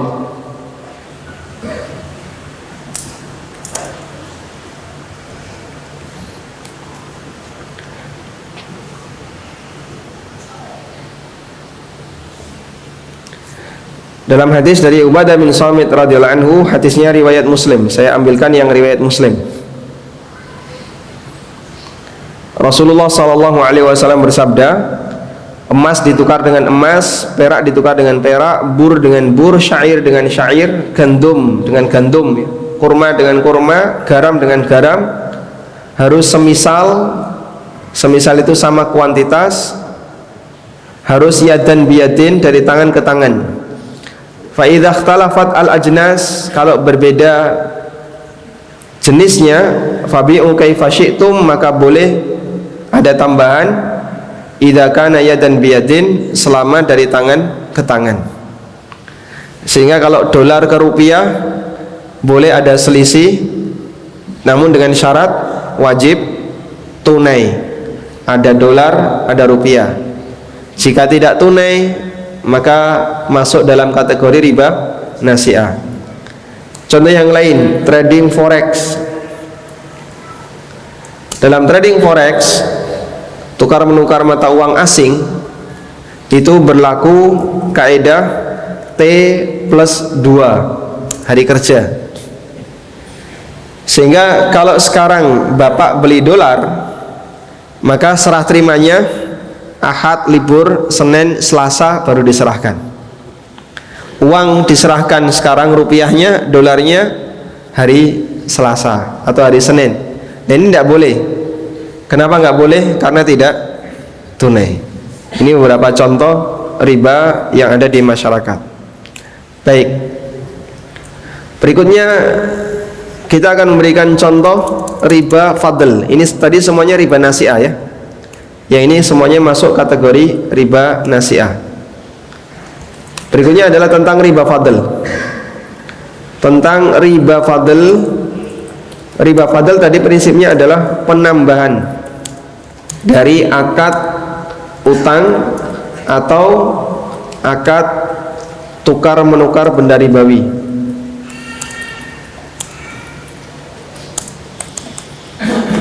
Dalam hadis dari Ubadah bin Samit radhiyallahu anhu, hadisnya riwayat Muslim. Saya ambilkan yang riwayat Muslim. Rasulullah sallallahu alaihi wasallam bersabda, emas ditukar dengan emas, perak ditukar dengan perak, bur dengan bur, syair dengan syair, gandum dengan gandum, kurma dengan kurma, garam dengan garam, harus semisal. Semisal itu sama kuantitas, harus yadan biyadin, dari tangan ke tangan. Fa idza ikhtalafat al-ajnas, kalau berbeda jenisnya, fabi'u kaifa syi'tum, maka boleh ada tambahan idza kana yadan biyadin, selama dari tangan ke tangan. Sehingga kalau dolar ke rupiah boleh ada selisih, namun dengan syarat wajib tunai. Ada dolar, ada rupiah. Jika tidak tunai, maka masuk dalam kategori riba nasi'ah. Contoh yang lain, trading forex. Dalam trading forex, tukar menukar mata uang asing, itu berlaku kaidah T+2 hari kerja. Sehingga kalau sekarang Bapak beli dolar, maka serah terimanya Ahad libur, Senin, Selasa baru diserahkan. Uang diserahkan sekarang, rupiahnya, dolarnya hari Selasa atau hari Senin. Dan ini tidak boleh. Kenapa nggak boleh? Karena tidak tunai. Ini beberapa contoh riba yang ada di masyarakat. Baik. Berikutnya kita akan memberikan contoh riba fadl. Ini tadi semuanya riba nasi'ah ya. Yang ini semuanya masuk kategori riba nasi'ah. Berikutnya adalah tentang riba fadl. Tentang riba fadl. Riba fadl tadi prinsipnya adalah penambahan dari akad utang atau akad tukar menukar benda ribawi.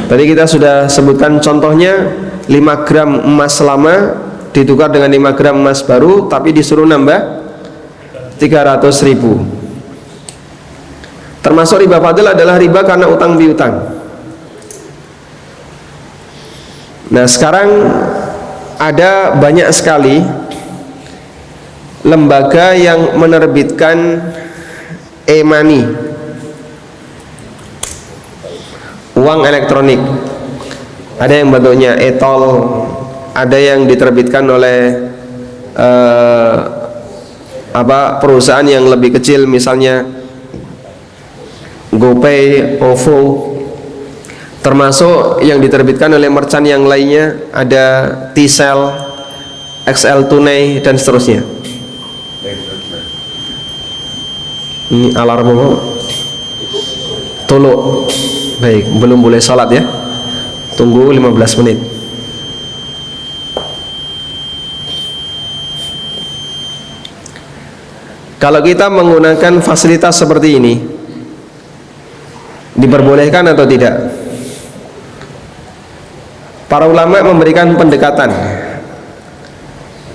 Tadi kita sudah sebutkan contohnya, 5 gram emas lama ditukar dengan 5 gram emas baru, tapi disuruh nambah 300.000. Termasuk riba fadl adalah riba karena utang piutang. Nah, sekarang ada banyak sekali lembaga yang menerbitkan e-money, uang elektronik. Ada yang bentuknya e-tol, ada yang diterbitkan oleh perusahaan yang lebih kecil, misalnya GoPay, OVO, termasuk yang diterbitkan oleh merchant yang lainnya, ada T-Cell, XL Tunai, dan seterusnya. Ini alarm apa? Tolok. Baik, belum boleh salat ya. Tunggu 15 menit. Kalau kita menggunakan fasilitas seperti ini, diperbolehkan atau tidak? Para ulama memberikan pendekatan.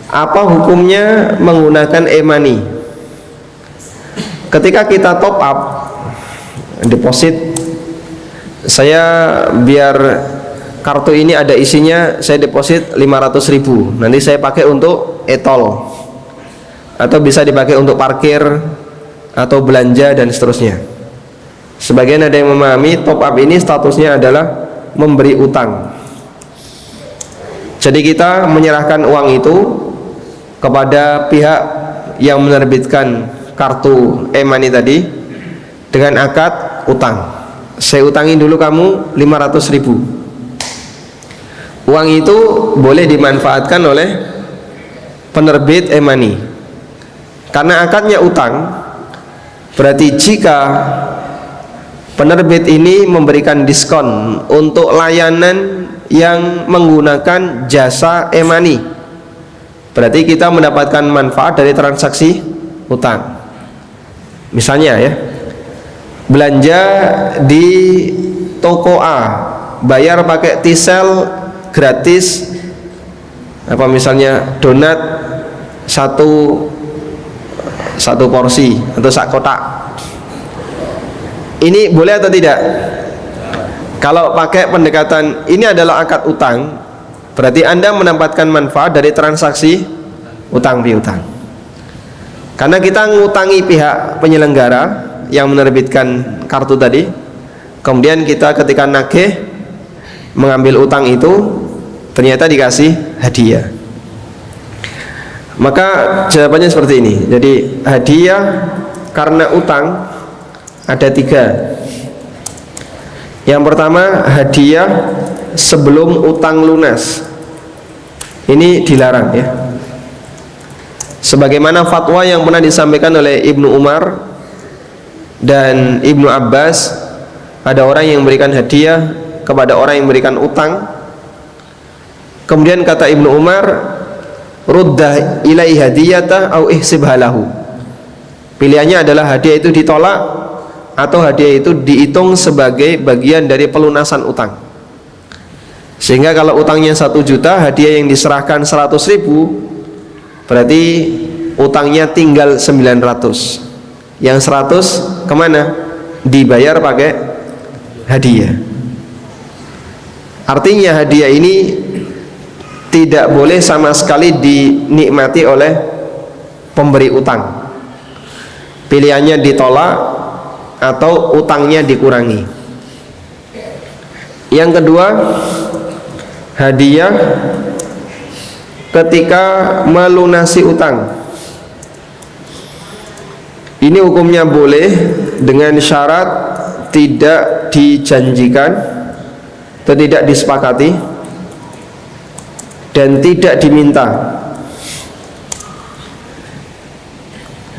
Apa hukumnya menggunakan e-money? Ketika kita top up deposit, saya biar kartu ini ada isinya, saya deposit 500.000, nanti saya pakai untuk e-tol, atau bisa dipakai untuk parkir atau belanja dan seterusnya. Sebagian ada yang memahami top up ini statusnya adalah memberi utang. Jadi kita menyerahkan uang itu kepada pihak yang menerbitkan kartu e-money tadi dengan akad utang. Saya utangin dulu kamu 500.000. Uang itu boleh dimanfaatkan oleh penerbit e-money. Karena akadnya utang, berarti jika penerbit ini memberikan diskon untuk layanan yang menggunakan jasa e-money. Berarti kita mendapatkan manfaat dari transaksi utang. Misalnya ya, belanja di toko A, bayar pakai T-Cell gratis, apa misalnya donat satu porsi atau sak kotak. Ini boleh atau tidak? Kalau pakai pendekatan ini adalah akad utang, berarti Anda mendapatkan manfaat dari transaksi utang piutang. Karena kita ngutangi pihak penyelenggara yang menerbitkan kartu tadi, kemudian kita ketika nagih mengambil utang itu ternyata dikasih hadiah. Maka jawabannya seperti ini. Jadi hadiah karena utang ada 3. Yang pertama, hadiah sebelum utang lunas. Ini dilarang ya. Sebagaimana fatwa yang pernah disampaikan oleh Ibnu Umar dan Ibnu Abbas, ada orang yang memberikan hadiah kepada orang yang memberikan utang. Kemudian kata Ibnu Umar, ruddah ilai hadiyatah au ihsibha lahu. Pilihannya adalah hadiah itu ditolak atau hadiah itu dihitung sebagai bagian dari pelunasan utang. Sehingga kalau utangnya 1 juta, hadiah yang diserahkan 100.000, berarti utangnya tinggal 900. Yang 100 kemana? Dibayar pakai hadiah. Artinya hadiah ini tidak boleh sama sekali dinikmati oleh pemberi utang. Pilihannya ditolak atau utangnya dikurangi. Yang kedua, hadiah ketika melunasi utang. Ini hukumnya boleh dengan syarat tidak dijanjikan atau tidak disepakati dan tidak diminta,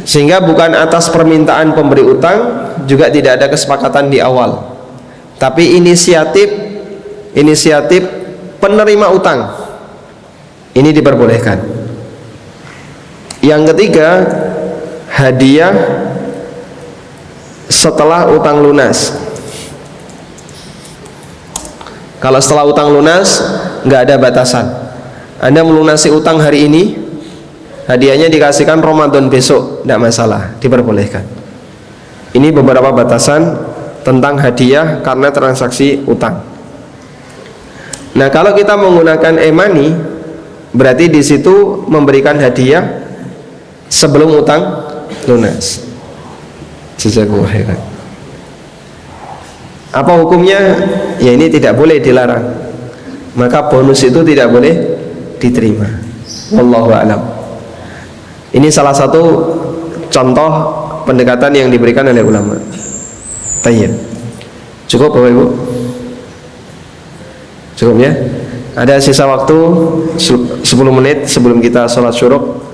sehingga bukan atas permintaan pemberi utang, juga tidak ada kesepakatan di awal, tapi inisiatif penerima utang ini diperbolehkan. Yang ketiga, hadiah setelah utang lunas. Kalau setelah utang lunas nggak ada batasan. Anda melunasi utang hari ini, hadiahnya dikasihkan Ramadan besok, tidak masalah, diperbolehkan. Ini beberapa batasan tentang hadiah karena transaksi utang. Nah, kalau kita menggunakan e-money, berarti di situ memberikan hadiah sebelum utang lunas. Jazakumullah khairan. Apa hukumnya? Ya ini tidak boleh, dilarang. Maka bonus itu tidak boleh diterima. Wallahu a'lam. Ini salah satu contoh pendekatan yang diberikan oleh ulama. Tayyib. Cukup Bapak Ibu? Cukup ya? Ada sisa waktu 10 menit sebelum kita sholat syuruk.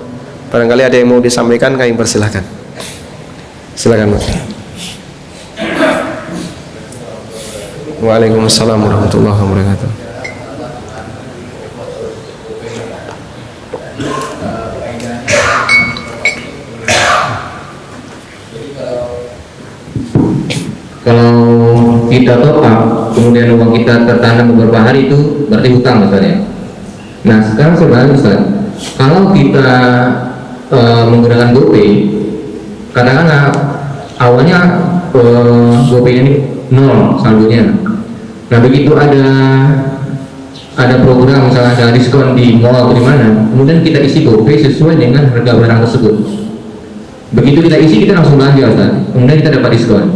Barangkali ada yang mau disampaikan, kami persilahkan. Silakan Mas. Waalaikumsalam warahmatullahi wabarakatuh. Kalau kita top up, kemudian uang kita tertanam beberapa hari, itu berarti hutang misalnya. Nah sekarang sebenarnya Ustaz, kalau kita menggunakan GoPay, katakanlah awalnya GoPay ini 0 saldonya. Nah begitu ada program misalnya ada diskon di mall atau di mana, kemudian kita isi GoPay sesuai dengan harga barang tersebut. Begitu kita isi, kita langsung belanja Ustaz, kemudian kita dapat diskon.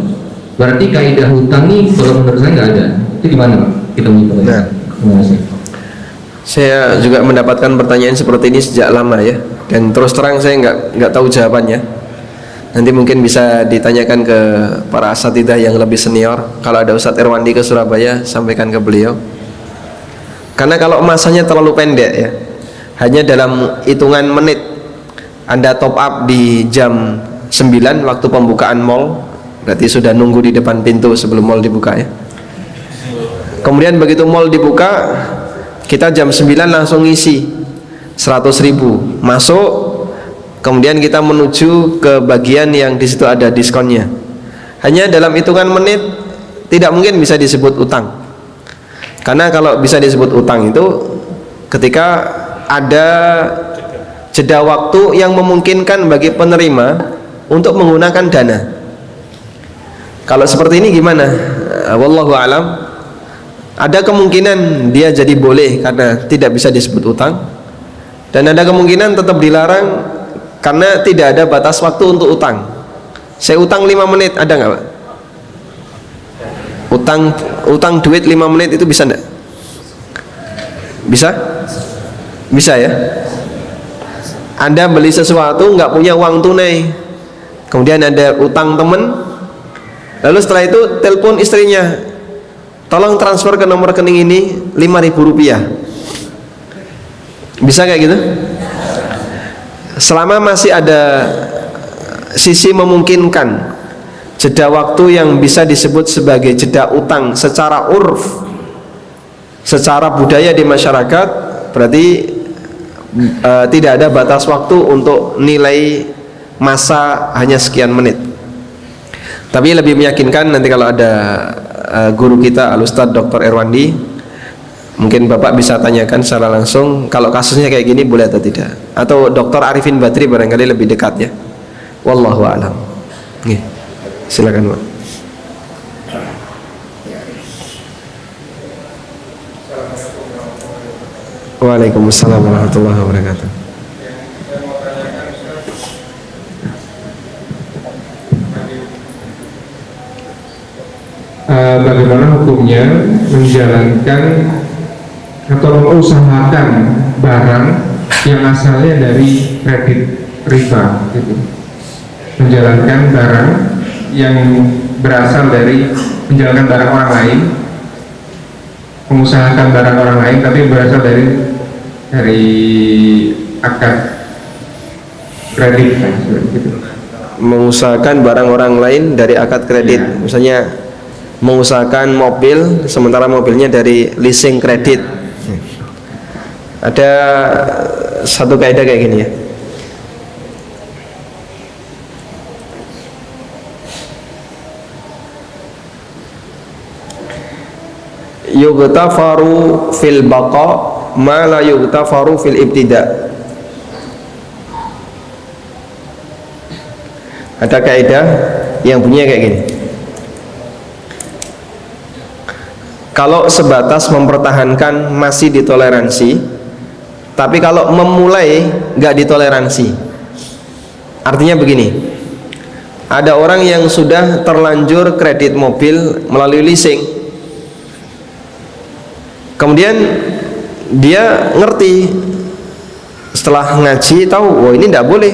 Berarti kaidah hutang ini kalau menurut saya nggak ada. Itu gimana Pak? Kita mengingatkan. Terima kasih. Saya juga mendapatkan pertanyaan seperti ini sejak lama ya, dan terus terang saya nggak tahu jawabannya. Nanti mungkin bisa ditanyakan ke para asatidzah yang lebih senior. Kalau ada Ustadz Irwandi ke Surabaya, sampaikan ke beliau. Karena kalau masanya terlalu pendek ya, hanya dalam hitungan menit Anda top up di jam 9 waktu pembukaan mall, Berarti sudah nunggu di depan pintu sebelum mall dibuka ya. Kemudian begitu mall dibuka, kita jam 9 langsung ngisi 100.000 masuk. Kemudian kita menuju ke bagian yang di situ ada diskonnya. Hanya dalam hitungan menit tidak mungkin bisa disebut utang. Karena kalau bisa disebut utang itu ketika ada jeda waktu yang memungkinkan bagi penerima untuk menggunakan dana. Kalau seperti ini gimana? Wallahu alam. Ada kemungkinan dia jadi boleh karena tidak bisa disebut utang, dan ada kemungkinan tetap dilarang karena tidak ada batas waktu untuk utang. Saya utang 5 menit, ada nggak Pak? Utang duit 5 menit itu bisa enggak? Bisa? Bisa ya? Anda beli sesuatu nggak punya uang tunai, kemudian ada utang temen, lalu setelah itu telepon istrinya, tolong transfer ke nomor rekening ini 5.000 rupiah. Bisa kayak gitu? Selama masih ada sisi memungkinkan jeda waktu yang bisa disebut sebagai jeda utang secara urf, secara budaya di masyarakat, berarti tidak ada batas waktu untuk nilai masa hanya sekian menit. Tapi lebih meyakinkan nanti kalau ada guru kita Al-Ustadz Dr. Erwandi, mungkin Bapak bisa tanyakan secara langsung kalau kasusnya kayak gini boleh atau tidak. Atau Dr. Arifin Badri barangkali lebih dekat ya. Wallahu a'lam. Nih, silakan Pak. Waalaikumsalam warahmatullahi wabarakatuh. Bagaimana hukumnya menjalankan atau mengusahakan barang yang asalnya dari kredit riba gitu. Menjalankan barang yang berasal dari menjalankan barang orang lain, mengusahakan barang orang lain tapi berasal dari akad kredit gitu. Mengusahakan barang orang lain dari akad kredit ya. Misalnya mengusahakan mobil sementara mobilnya dari leasing kredit. Ada satu kaidah kayak gini ya. Yughtafaru fil baqa ma la yughtafaru fil ibtida. Ada kaidah yang bunyinya kayak gini. Kalau sebatas mempertahankan masih ditoleransi, tapi kalau memulai nggak ditoleransi. Artinya begini, ada orang yang sudah terlanjur kredit mobil melalui leasing, kemudian dia ngerti setelah ngaji tahu, oh ini tidak boleh,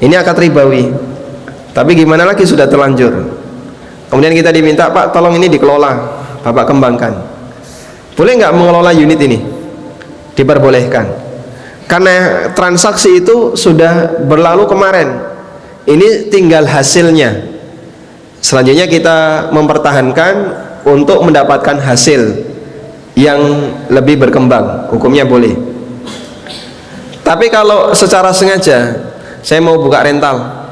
ini akad ribawi. Tapi gimana lagi sudah terlanjur. Kemudian kita diminta, Pak tolong ini dikelola, Bapak kembangkan. Boleh nggak mengelola unit ini? Diperbolehkan. Karena transaksi itu sudah berlalu kemarin. Ini tinggal hasilnya. Selanjutnya kita mempertahankan untuk mendapatkan hasil yang lebih berkembang. Hukumnya boleh. Tapi kalau secara sengaja, saya mau buka rental,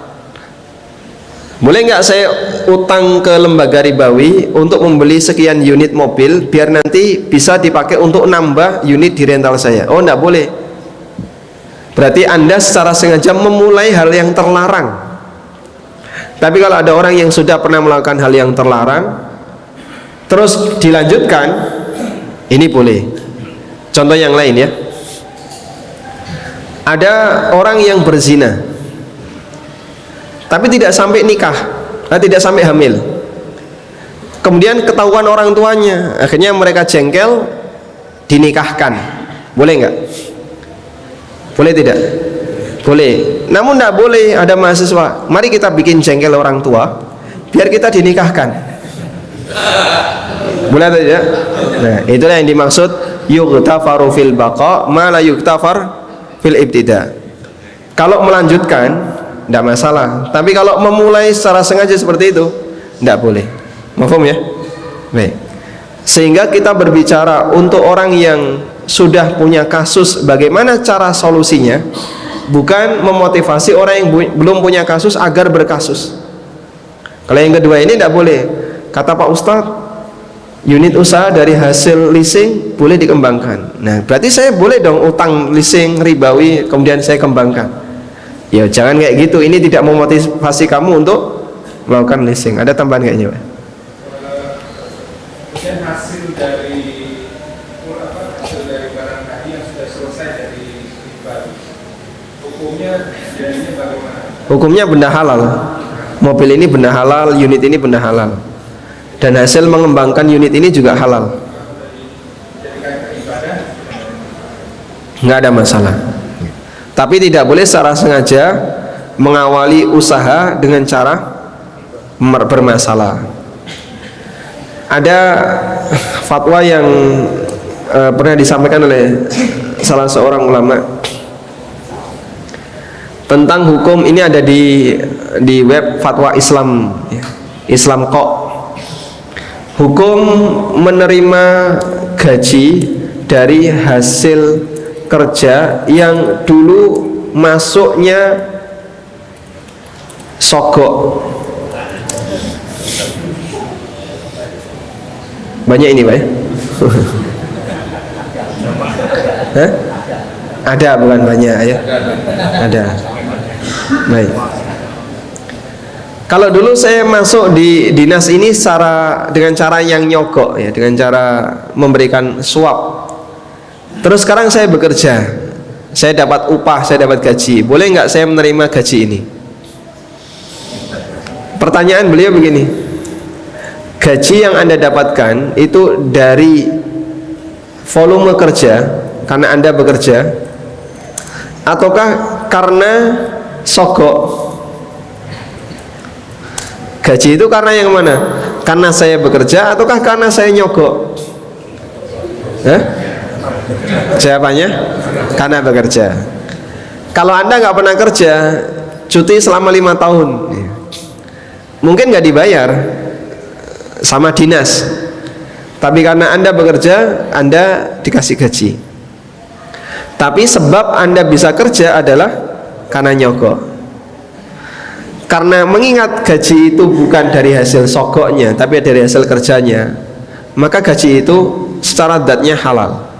boleh nggak saya utang ke lembaga ribawi untuk membeli sekian unit mobil biar nanti bisa dipakai untuk nambah unit di rental saya? Oh nggak boleh. Berarti Anda secara sengaja memulai hal yang terlarang. Tapi kalau ada orang yang sudah pernah melakukan hal yang terlarang terus dilanjutkan, ini boleh. Contoh yang lain ya. Ada orang yang berzina tapi tidak sampai nikah, tidak sampai hamil. Kemudian ketahuan orang tuanya, akhirnya mereka jengkel, dinikahkan. Boleh nggak? Boleh tidak? Boleh. Namun tidak boleh ada mahasiswa, mari kita bikin jengkel orang tua biar kita dinikahkan. Boleh atau tidak? Nah, itulah yang dimaksud yughtafaru fil baqa ma la yughtafar fil ibtida. Kalau melanjutkan tidak masalah, tapi kalau memulai secara sengaja seperti itu, tidak boleh. Mafhum ya? Baik. Sehingga kita berbicara untuk orang yang sudah punya kasus, bagaimana cara solusinya, bukan memotivasi orang yang belum punya kasus agar berkasus. Kalau yang kedua ini tidak boleh. Kata Pak Ustadz, unit usaha dari hasil leasing boleh dikembangkan. Nah, berarti saya boleh dong utang leasing ribawi kemudian saya kembangkan. Ya jangan kayak gitu. Ini tidak memotivasi kamu untuk melakukan leasing. Ada tambahan kayaknya, Pak? Kemudian hasil dari barang tadi yang sudah selesai dari ribawi, hukumnya jadinya bagaimana? Hukumnya benda halal. Mobil ini benda halal, unit ini benda halal. Dan hasil mengembangkan unit ini juga halal. Nggak ada masalah. Tapi tidak boleh secara sengaja mengawali usaha dengan cara bermasalah. Ada fatwa yang pernah disampaikan oleh salah seorang ulama tentang hukum ini, ada di web Fatwa Islam, Islam.co. Hukum menerima gaji dari hasil kerja yang dulu masuknya sogok. Banyak ini, Pak ya? Hah? Ada, bukan banyak ya? Ada. Baik. Kalau dulu saya masuk di dinas ini dengan cara yang nyogok ya, dengan cara memberikan suap. Terus sekarang saya bekerja, saya dapat upah, saya dapat gaji. Boleh nggak saya menerima gaji ini? Pertanyaan beliau begini, gaji yang Anda dapatkan itu dari volume kerja karena Anda bekerja, ataukah karena sogok? Gaji itu karena yang mana? Karena saya bekerja ataukah karena saya nyogok? Jawabannya karena bekerja. Kalau Anda nggak pernah kerja, cuti selama 5 tahun, mungkin nggak dibayar sama dinas, tapi karena Anda bekerja, Anda dikasih gaji. Tapi sebab Anda bisa kerja adalah karena nyogok. Karena mengingat gaji itu bukan dari hasil sogoknya, tapi dari hasil kerjanya, maka gaji itu secara zatnya halal.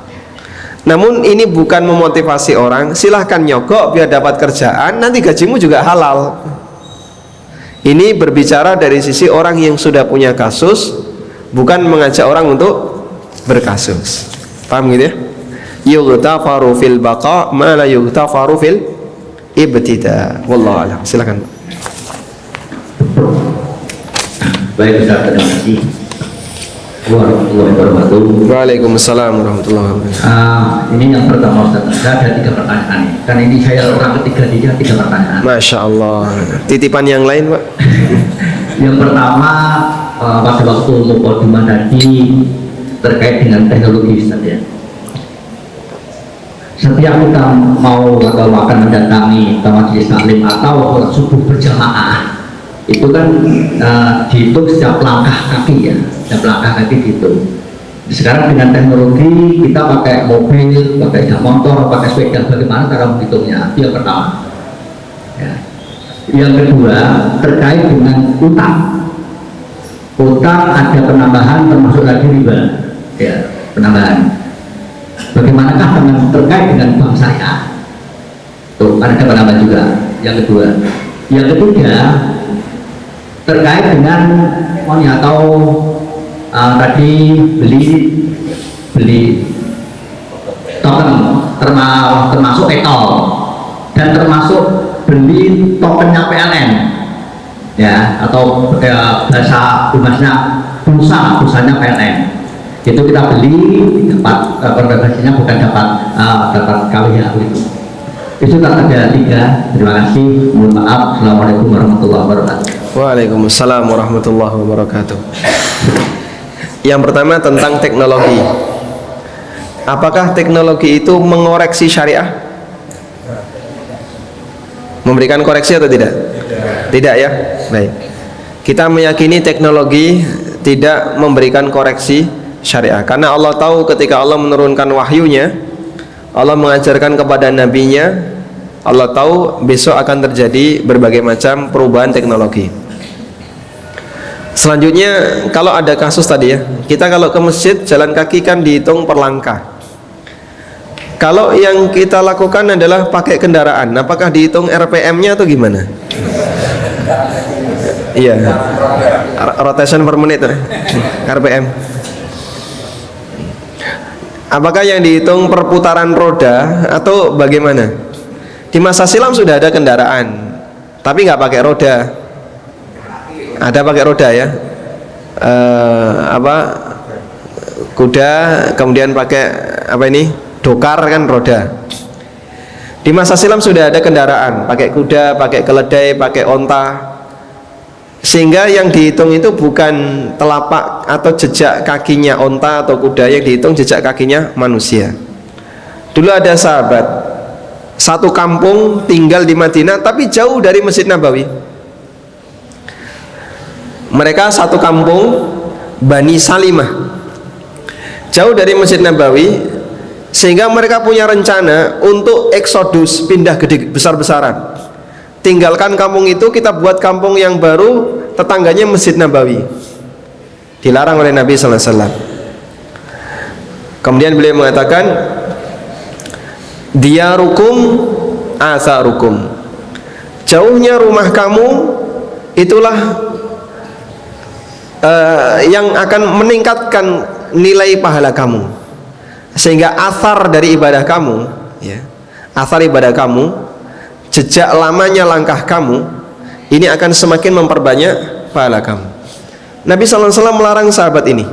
Namun ini bukan memotivasi orang, silahkan nyogok biar dapat kerjaan, nanti gajimu juga halal. Ini berbicara dari sisi orang yang sudah punya kasus, bukan mengajak orang untuk berkasus. Paham gitu ya? Yughtafaru fil baqa ma la yughtafaru fil ibtida. Wallahu a'lam. Silakan. Baik, Ustaz, terima kasih. Warahmatullahi wabarakatuh. Waalaikumsalam warahmatullahi wabarakatuh. Ini yang pertama, Ustaz. Ada 3 pertanyaan. Karena ini saya orang ketiga, 3 pertanyaan. Masya Allah. Titipan yang lain, Pak? Yang pertama, pada waktu mukadimah tadi terkait dengan teknologi, Ustaz ya. Setiap kita mau atau akan mendatangi majelis taklim atau sholat subuh berjamaah, itu kan dihitung setiap langkah kaki ya, setiap langkah kaki dihitung. Sekarang dengan teknologi kita pakai mobil, pakai motor, pakai sepeda, bagaimana cara menghitungnya? Itu yang pertama. Ya. Yang kedua terkait dengan utang. Utang ada penambahan termasuk lagi riba, ya penambahan. Bagaimanakah dengan terkait dengan bank syariah? Tuh, ada penambahan juga. Yang kedua. Yang ketiga terkait dengan atau tadi beli token termasuk etol dan termasuk beli tokennya PLN ya, atau bahasa humasnya pulsanya PLN. Itu kita beli dapat konversinya, bukan dapat KWH itu tak ada 3. Terima kasih, mohon maaf. Assalamualaikum warahmatullahi wabarakatuh. Waalaikumsalam warahmatullahi wabarakatuh. Yang pertama tentang teknologi. Apakah teknologi itu mengoreksi syariah? Memberikan koreksi atau tidak? Tidak ya? Baik. Kita meyakini teknologi tidak memberikan koreksi syariah, karena Allah tahu ketika Allah menurunkan wahyunya, Allah mengajarkan kepada nabinya, Allah tahu besok akan terjadi berbagai macam perubahan teknologi. Selanjutnya, kalau ada kasus tadi ya, kita kalau ke masjid jalan kaki kan dihitung per langkah. Kalau yang kita lakukan adalah pakai kendaraan, apakah dihitung RPM-nya atau gimana? Iya, rotation per menit, RPM. Apakah yang dihitung perputaran roda atau bagaimana? Di masa silam sudah ada kendaraan, tapi nggak pakai roda. Ada pakai roda ya, kuda, kemudian pakai apa ini, dokar kan roda. Di masa silam sudah ada kendaraan, pakai kuda, pakai keledai, pakai onta, sehingga yang dihitung itu bukan telapak atau jejak kakinya onta atau kuda, yang dihitung jejak kakinya manusia. Dulu ada sahabat satu kampung tinggal di Madinah tapi jauh dari Masjid Nabawi. Mereka satu kampung, Bani Salimah, jauh dari Masjid Nabawi, sehingga mereka punya rencana untuk eksodus, pindah gede besar-besaran. Tinggalkan kampung itu, kita buat kampung yang baru, tetangganya Masjid Nabawi. Dilarang oleh Nabi sallallahu alaihi wasallam. Kemudian beliau mengatakan, diyarukum atharukum, jauhnya rumah kamu itulah yang akan meningkatkan nilai pahala kamu, sehingga asar dari ibadah kamu, ya, asar ibadah kamu, jejak lamanya langkah kamu, ini akan semakin memperbanyak pahala kamu. Nabi SAW melarang sahabat ini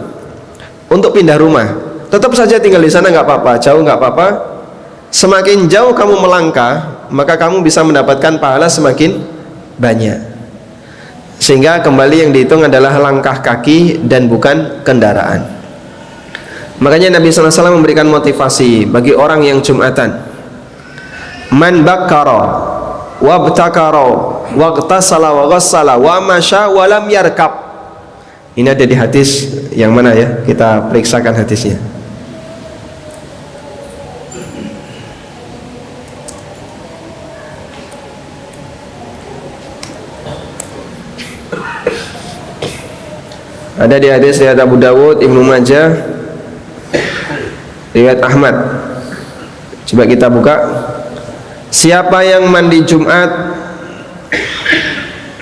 untuk pindah rumah. Tetap saja tinggal di sana nggak apa-apa, jauh nggak apa-apa. Semakin jauh kamu melangkah, maka kamu bisa mendapatkan pahala semakin banyak. Sehingga kembali yang dihitung adalah langkah kaki dan bukan kendaraan. Makanya Nabi SAW memberikan motivasi bagi orang yang Jumatan. Man bakkara wabtakara waqtasala wa ghassala wa masya wa lam yarkab. Ini ada di hadis yang mana ya? Kita periksakan hadisnya. Ada di hadis riwayat Abu Dawud, Ibnu Majah, riwayat Ahmad. Coba kita buka. Siapa yang mandi Jumat,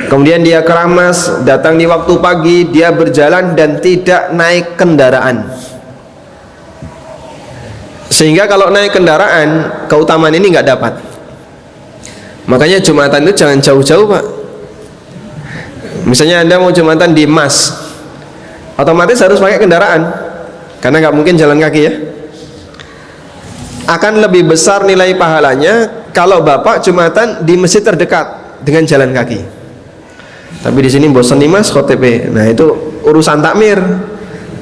kemudian dia keramas, datang di waktu pagi, dia berjalan dan tidak naik kendaraan. Sehingga kalau naik kendaraan, keutamaan ini nggak dapat. Makanya Jumatan itu jangan jauh-jauh, Pak. Misalnya Anda mau Jumatan di Mas, otomatis harus pakai kendaraan, karena nggak mungkin jalan kaki ya. Akan lebih besar nilai pahalanya kalau Bapak Jumatan di masjid terdekat dengan jalan kaki. Tapi di sini bosan nih Mas khotib. Nah itu urusan takmir,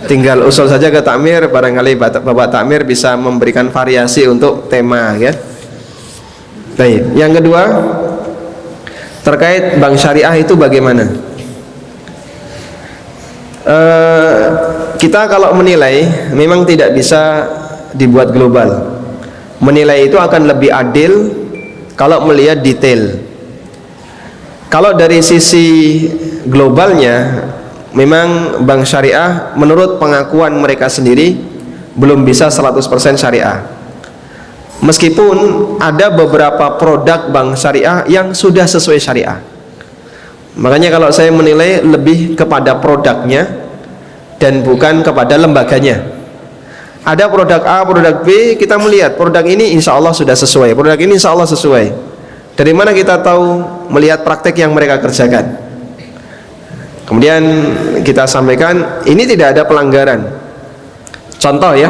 tinggal usul saja ke takmir, barangkali Bapak takmir bisa memberikan variasi untuk tema ya. Baik, yang kedua terkait bank syariah itu bagaimana? Kita kalau menilai memang tidak bisa dibuat global. Menilai itu akan lebih adil kalau melihat detail. Kalau dari sisi globalnya, memang bank syariah menurut pengakuan mereka sendiri belum bisa 100% syariah. Meskipun ada beberapa produk bank syariah yang sudah sesuai syariah. Makanya kalau saya menilai lebih kepada produknya dan bukan kepada lembaganya. Ada produk A, produk B, kita melihat produk ini insya Allah sudah sesuai, produk ini insya Allah sesuai. Dari mana kita tahu? Melihat praktek yang mereka kerjakan. Kemudian kita sampaikan ini tidak ada pelanggaran. Contoh ya,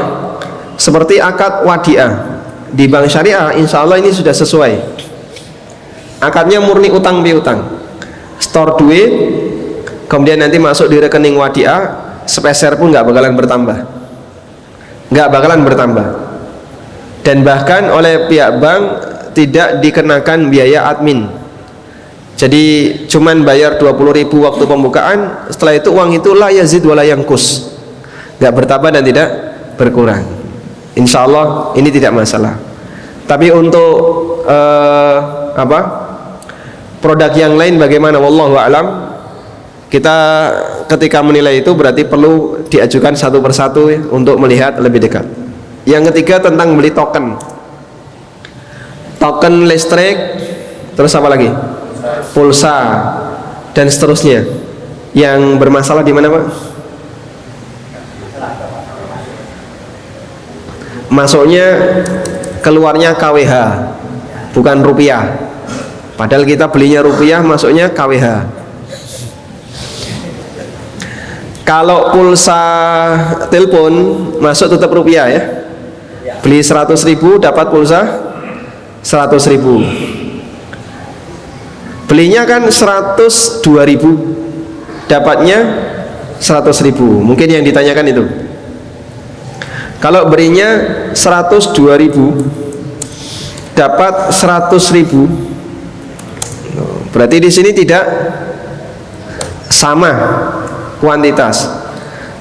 seperti akad wadiah di bank syariah, insya Allah ini sudah sesuai. Akadnya murni utang piutang, store duit, kemudian nanti masuk di rekening wadiah, sepeser pun nggak bakalan bertambah, dan bahkan oleh pihak bank tidak dikenakan biaya admin. Jadi cuman bayar 20.000 waktu pembukaan, setelah itu uang itu la yazid wala yanqus, nggak bertambah dan tidak berkurang. Insya Allah ini tidak masalah. Tapi untuk produk yang lain bagaimana? Wallahu a'lam. Kita ketika menilai itu berarti perlu diajukan satu persatu ya, untuk melihat lebih dekat. Yang ketiga tentang beli token listrik, terus apa lagi? Pulsa dan seterusnya. Yang bermasalah di mana, Pak? Masuknya keluarnya KWH, bukan rupiah. Padahal kita belinya rupiah, masuknya KWH. Kalau pulsa telepon masuk tetap rupiah ya. Beli 100.000 dapat pulsa 100.000. Belinya kan 102.000, dapatnya 100.000. Mungkin yang ditanyakan itu. Kalau belinya 102.000 dapat 100.000, berarti di sini tidak sama kuantitas.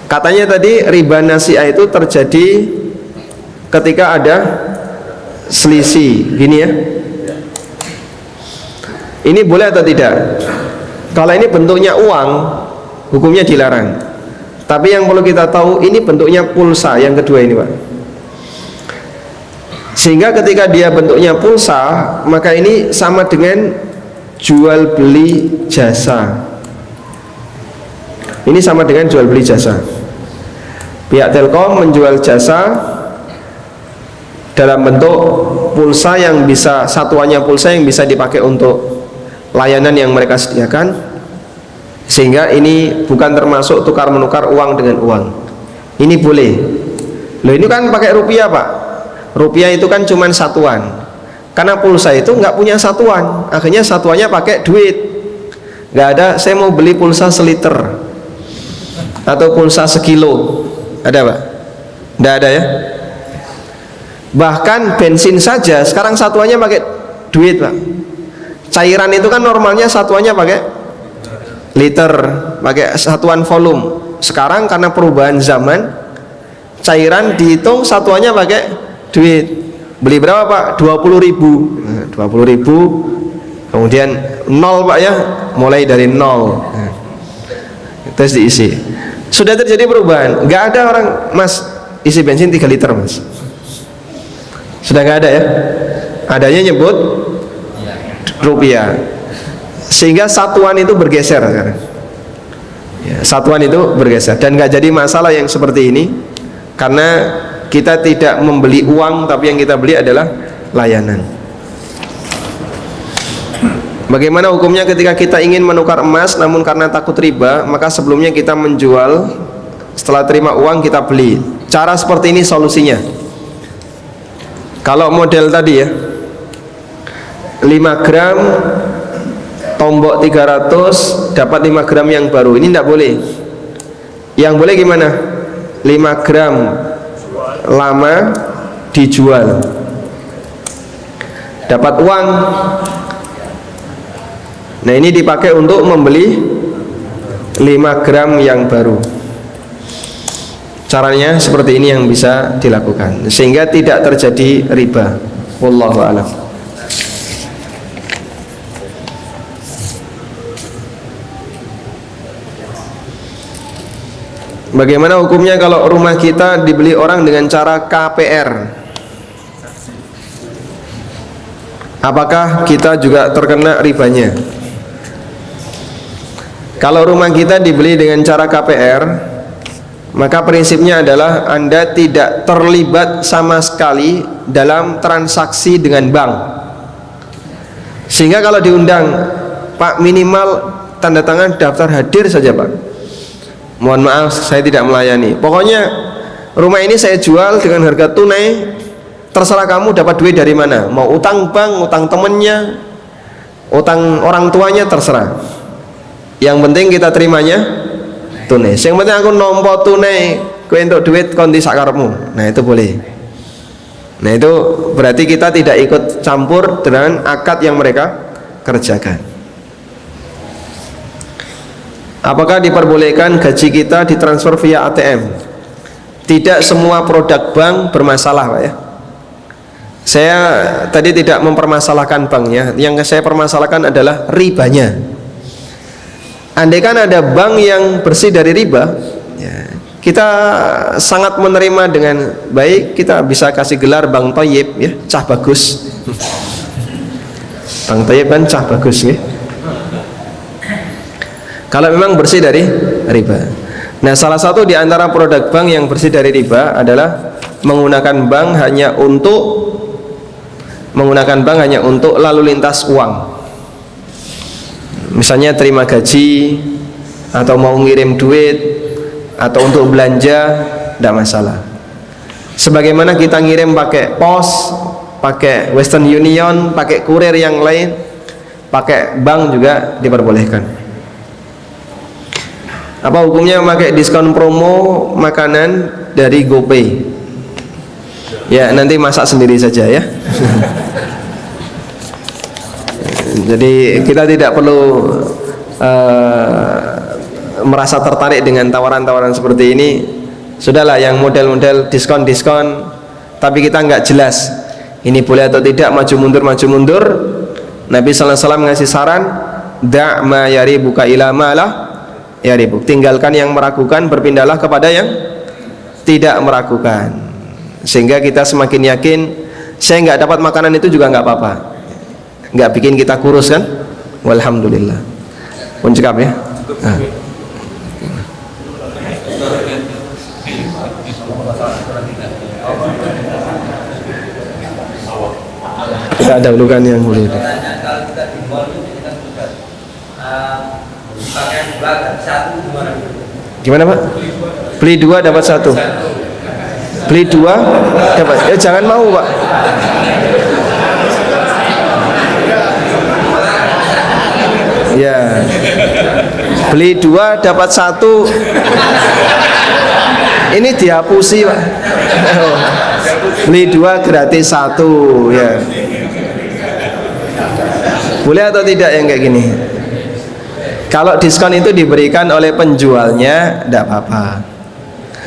Katanya tadi riba nasi'ah itu terjadi ketika ada selisih, gini ya. Ini boleh atau tidak? Kalau ini bentuknya uang, hukumnya dilarang. Tapi yang perlu kita tahu, ini bentuknya pulsa yang kedua ini, Pak. Sehingga ketika dia bentuknya pulsa, maka ini sama dengan jual beli jasa. Ini sama dengan jual beli jasa. Pihak Telkom menjual jasa dalam bentuk pulsa yang bisa, satuannya pulsa yang bisa dipakai untuk layanan yang mereka sediakan, sehingga ini bukan termasuk tukar menukar uang dengan uang. Ini boleh. Loh, ini kan pakai rupiah, Pak. Rupiah itu kan cuma satuan. Karena pulsa itu nggak punya satuan, akhirnya satuannya pakai duit. Nggak ada saya mau beli pulsa seliter atau pulsa sekilo. Ada, Pak? Nggak ada ya. Bahkan bensin saja sekarang satuannya pakai duit, Pak. Cairan itu kan normalnya satuannya pakai liter, pakai satuan volume. Sekarang karena perubahan zaman, cairan dihitung satuannya pakai duit. Beli berapa, Pak? 20.000. Nah, 20.000. Kemudian 0, Pak ya. Mulai dari 0. Nah, terus diisi. Sudah terjadi perubahan. Nggak ada orang, Mas, isi bensin 3 liter, Mas. Sudah nggak ada ya. Adanya nyebut rupiah, sehingga satuan itu bergeser sekarang ya, satuan itu bergeser. Dan nggak jadi masalah yang seperti ini, karena kita tidak membeli uang, tapi yang kita beli adalah layanan. Bagaimana hukumnya ketika kita ingin menukar emas namun karena takut riba, maka sebelumnya kita menjual, setelah terima uang kita beli. Cara seperti ini solusinya. Kalau model tadi ya, 5 gram tombok 300 dapat 5 gram yang baru, ini tidak boleh. Yang boleh gimana? 5 gram lama dijual, dapat uang. Nah, ini dipakai untuk membeli 5 gram yang baru. Caranya seperti ini yang bisa dilakukan, sehingga tidak terjadi riba. Wallahu a'lam. Bagaimana hukumnya kalau rumah kita dibeli orang dengan cara KPR? Apakah kita juga terkena ribanya? Kalau rumah kita dibeli dengan cara KPR, maka prinsipnya adalah Anda tidak terlibat sama sekali dalam transaksi dengan bank. Sehingga kalau diundang, Pak, minimal tanda tangan daftar hadir saja, Pak. Mohon maaf, saya tidak melayani. Pokoknya rumah ini saya jual dengan harga tunai. Terserah kamu dapat duit dari mana. Mau utang bank, utang temennya, utang orang tuanya, terserah. Yang penting kita terimanya tunai. Yang penting aku nompo tunai, kowe entuk duit konti sakarepmu. Nah, itu boleh. Nah, itu berarti kita tidak ikut campur dengan akad yang mereka kerjakan. Apakah diperbolehkan gaji kita ditransfer via ATM? Tidak semua produk bank bermasalah, Pak ya. Saya tadi tidak mempermasalahkan banknya. Yang saya permasalahkan adalah ribanya. Andaikan ada bank yang bersih dari riba, ya, kita sangat menerima dengan baik. Kita bisa kasih gelar Bank Thayyib, ya, cah bagus. Bank Thayyib kan cah bagus, ya. Kalau memang bersih dari riba. Nah, salah satu di antara produk bank yang bersih dari riba adalah menggunakan bank hanya untuk lalu lintas uang. Misalnya terima gaji, atau mau ngirim duit, atau untuk belanja, tidak masalah. Sebagaimana kita ngirim pakai pos, pakai Western Union, pakai kurir yang lain, pakai bank juga diperbolehkan. Apa hukumnya memakai diskon promo makanan dari GoPay? Ya, nanti masak sendiri saja ya. Jadi kita tidak perlu merasa tertarik dengan tawaran-tawaran seperti ini. Sudahlah, yang model-model diskon-diskon tapi kita nggak jelas ini boleh atau tidak, maju mundur. Nabi sallallahu alaihi wasallam ngasih saran, da' ma yaribuka ila ma la yaribuk. Tinggalkan yang meragukan, berpindahlah kepada yang tidak meragukan. Sehingga kita semakin yakin, saya nggak dapat makanan itu juga nggak apa-apa, nggak bikin kita kurus kan? Walhamdulillah. Pun cekap ya. Kita dahulukan yang mulia. Gimana Pak? Beli 2 dapat 1. Beli 2 dapat. Jangan mau Pak. Ya. Beli 2 dapat 1. Ini dihapusi Pak. Beli 2 gratis 1 ya. Boleh atau tidak yang kayak gini? Kalau diskon itu diberikan oleh penjualnya, tidak apa-apa.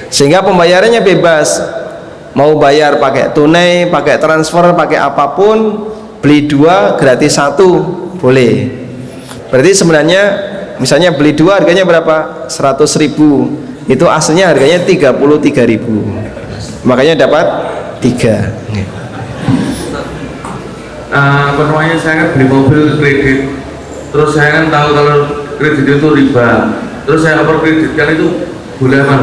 Sehingga pembayarannya bebas. Mau bayar pakai tunai, pakai transfer, pakai apapun, beli 2 gratis 1 boleh. Berarti sebenarnya misalnya beli 2 harganya berapa? 100.000. Itu aslinya harganya 33.000. Makanya dapat 3. Pertamanya saya kan beli mobil kredit, terus saya kan tahu kalau kredit itu riba, terus saya over kredit kan itu boleh apa?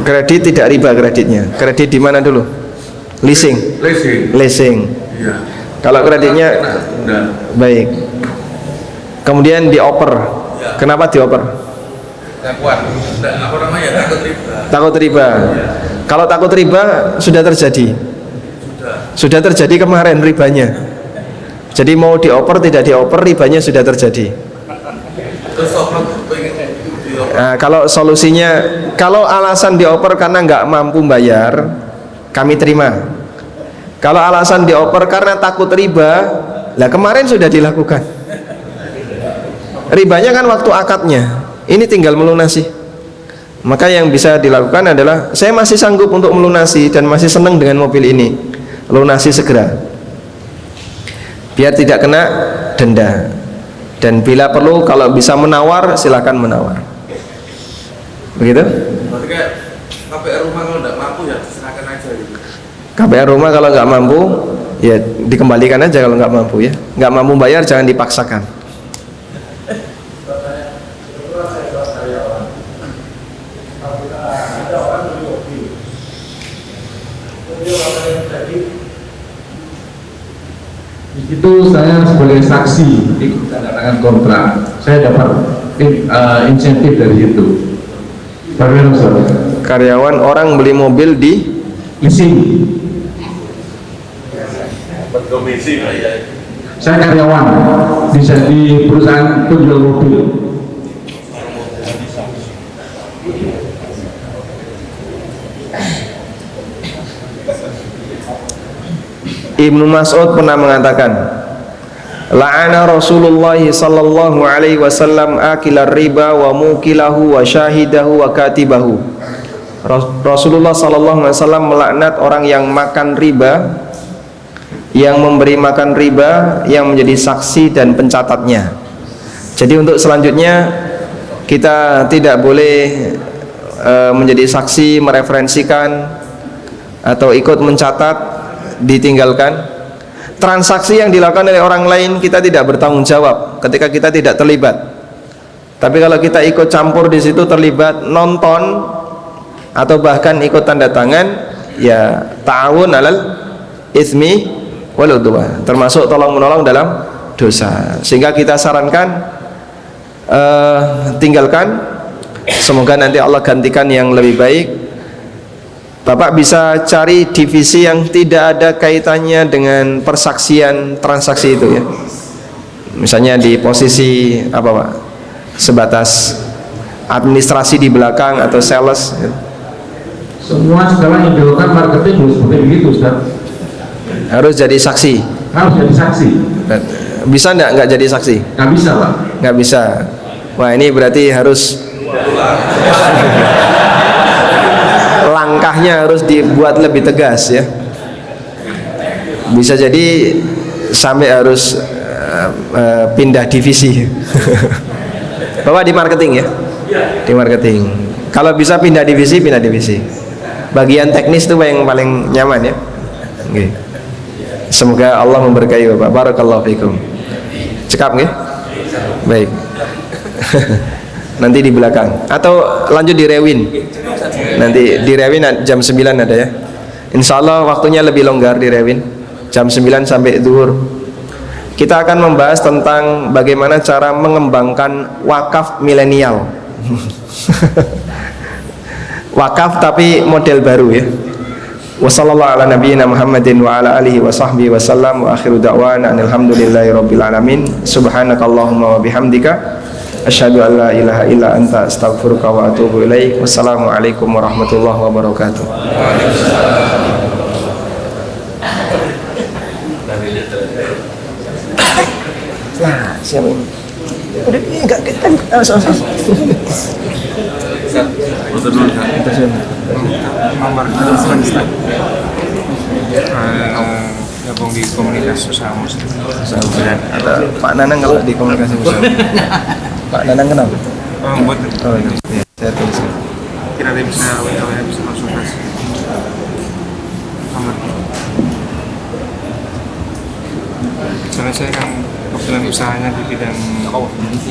Kredit tidak riba kreditnya. Kredit di mana dulu? Leasing. Leasing. Iya. Kalau kreditnya baik. Kemudian dioper. Ya. Kenapa dioper? Takut riba. Kalau takut riba sudah terjadi. Sudah terjadi kemarin ribanya. Jadi mau dioper tidak dioper, ribanya sudah terjadi. Nah, kalau solusinya, kalau alasan dioper karena nggak mampu bayar, kami terima. Kalau alasan dioper karena takut riba, lah kemarin sudah dilakukan. Ribanya kan waktu akadnya, ini tinggal melunasi. Maka yang bisa dilakukan adalah, saya masih sanggup untuk melunasi dan masih senang dengan mobil ini, lunasi segera, biar tidak kena denda. Dan bila perlu kalau bisa menawar, silakan menawar. Begitu? Berarti kayak KPR rumah kalau nggak mampu ya diserahkan aja gitu. KPR rumah kalau nggak mampu ya dikembalikan aja kalau nggak mampu ya. Nggak mampu bayar jangan dipaksakan. Itu saya sebagai saksi ikut tanda tangan kontrak, saya dapat insentif dari itu. Karyawan orang beli mobil di leasing. Saya karyawan di perusahaan penjual mobil. Ibnu Mas'ud pernah mengatakan, La'ana Rasulullah sallallahu alaihi wasallam akilar riba wa mukilahu wa syahidahu wa katibahu. Rasulullah sallallahu alaihi wasallam melaknat orang yang makan riba, yang memberi makan riba, yang menjadi saksi dan pencatatnya. Jadi untuk selanjutnya kita tidak boleh menjadi saksi, mereferensikan atau ikut mencatat, ditinggalkan. Transaksi yang dilakukan oleh orang lain kita tidak bertanggung jawab ketika kita tidak terlibat. Tapi kalau kita ikut campur di situ, terlibat, nonton atau bahkan ikut tanda tangan, ya ta'awun alal itsmi wal udwan, termasuk tolong menolong dalam dosa. Sehingga kita sarankan tinggalkan. Semoga nanti Allah gantikan yang lebih baik. Bapak bisa cari divisi yang tidak ada kaitannya dengan persaksian transaksi itu ya. Misalnya di posisi apa Pak? Sebatas administrasi di belakang atau sales ya. Semua sekarang yang dilakukan marketing harus seperti begitu, Ustaz. Harus jadi saksi. Harus jadi saksi. Bisa nggak jadi saksi? Nggak bisa, Pak. Nggak bisa. Wah, ini berarti harus langkahnya harus dibuat lebih tegas ya. Bisa jadi sampai harus pindah divisi. Bapak di marketing ya? Di marketing. Kalau bisa pindah divisi, pindah divisi. Bagian teknis itu yang paling nyaman ya. Okay. Semoga Allah memberkahi Bapak. Barakallahu fikum. Cekap nggih? Baik. Nanti di belakang atau lanjut di Rewin. Nanti di Rewin jam 9 ada ya. Insya Allah waktunya lebih longgar di Rewin, jam 9 sampai zuhur. Kita akan membahas tentang bagaimana cara mengembangkan wakaf milenial. Wakaf tapi model baru ya. Wassallallahu ala nabiyyina Muhammadin wa ala alihi wa sahbihi wa sallam wa akhiru da'wana alhamdulillahi rabbil alamin. Subhanakallahumma wa bihamdika asyhadu an la ilaha illa anta astaghfiruka wa atubu ilaik. Wassalamualaikum warahmatullahi wabarakatuh. Nah, siapa ini? Udah enggak kita Nomor Ustaz. Gabung di komunitas usaha muslim. Ada Pak Nanang kalau di komunikasi muslim. Pak Nanang kenapa? Buat Oh itu. Ya, saya tuliskan. kira-kira bisa bisa konsultasi. Nomor. Soalnya saya kan kebetulan usahanya di bidang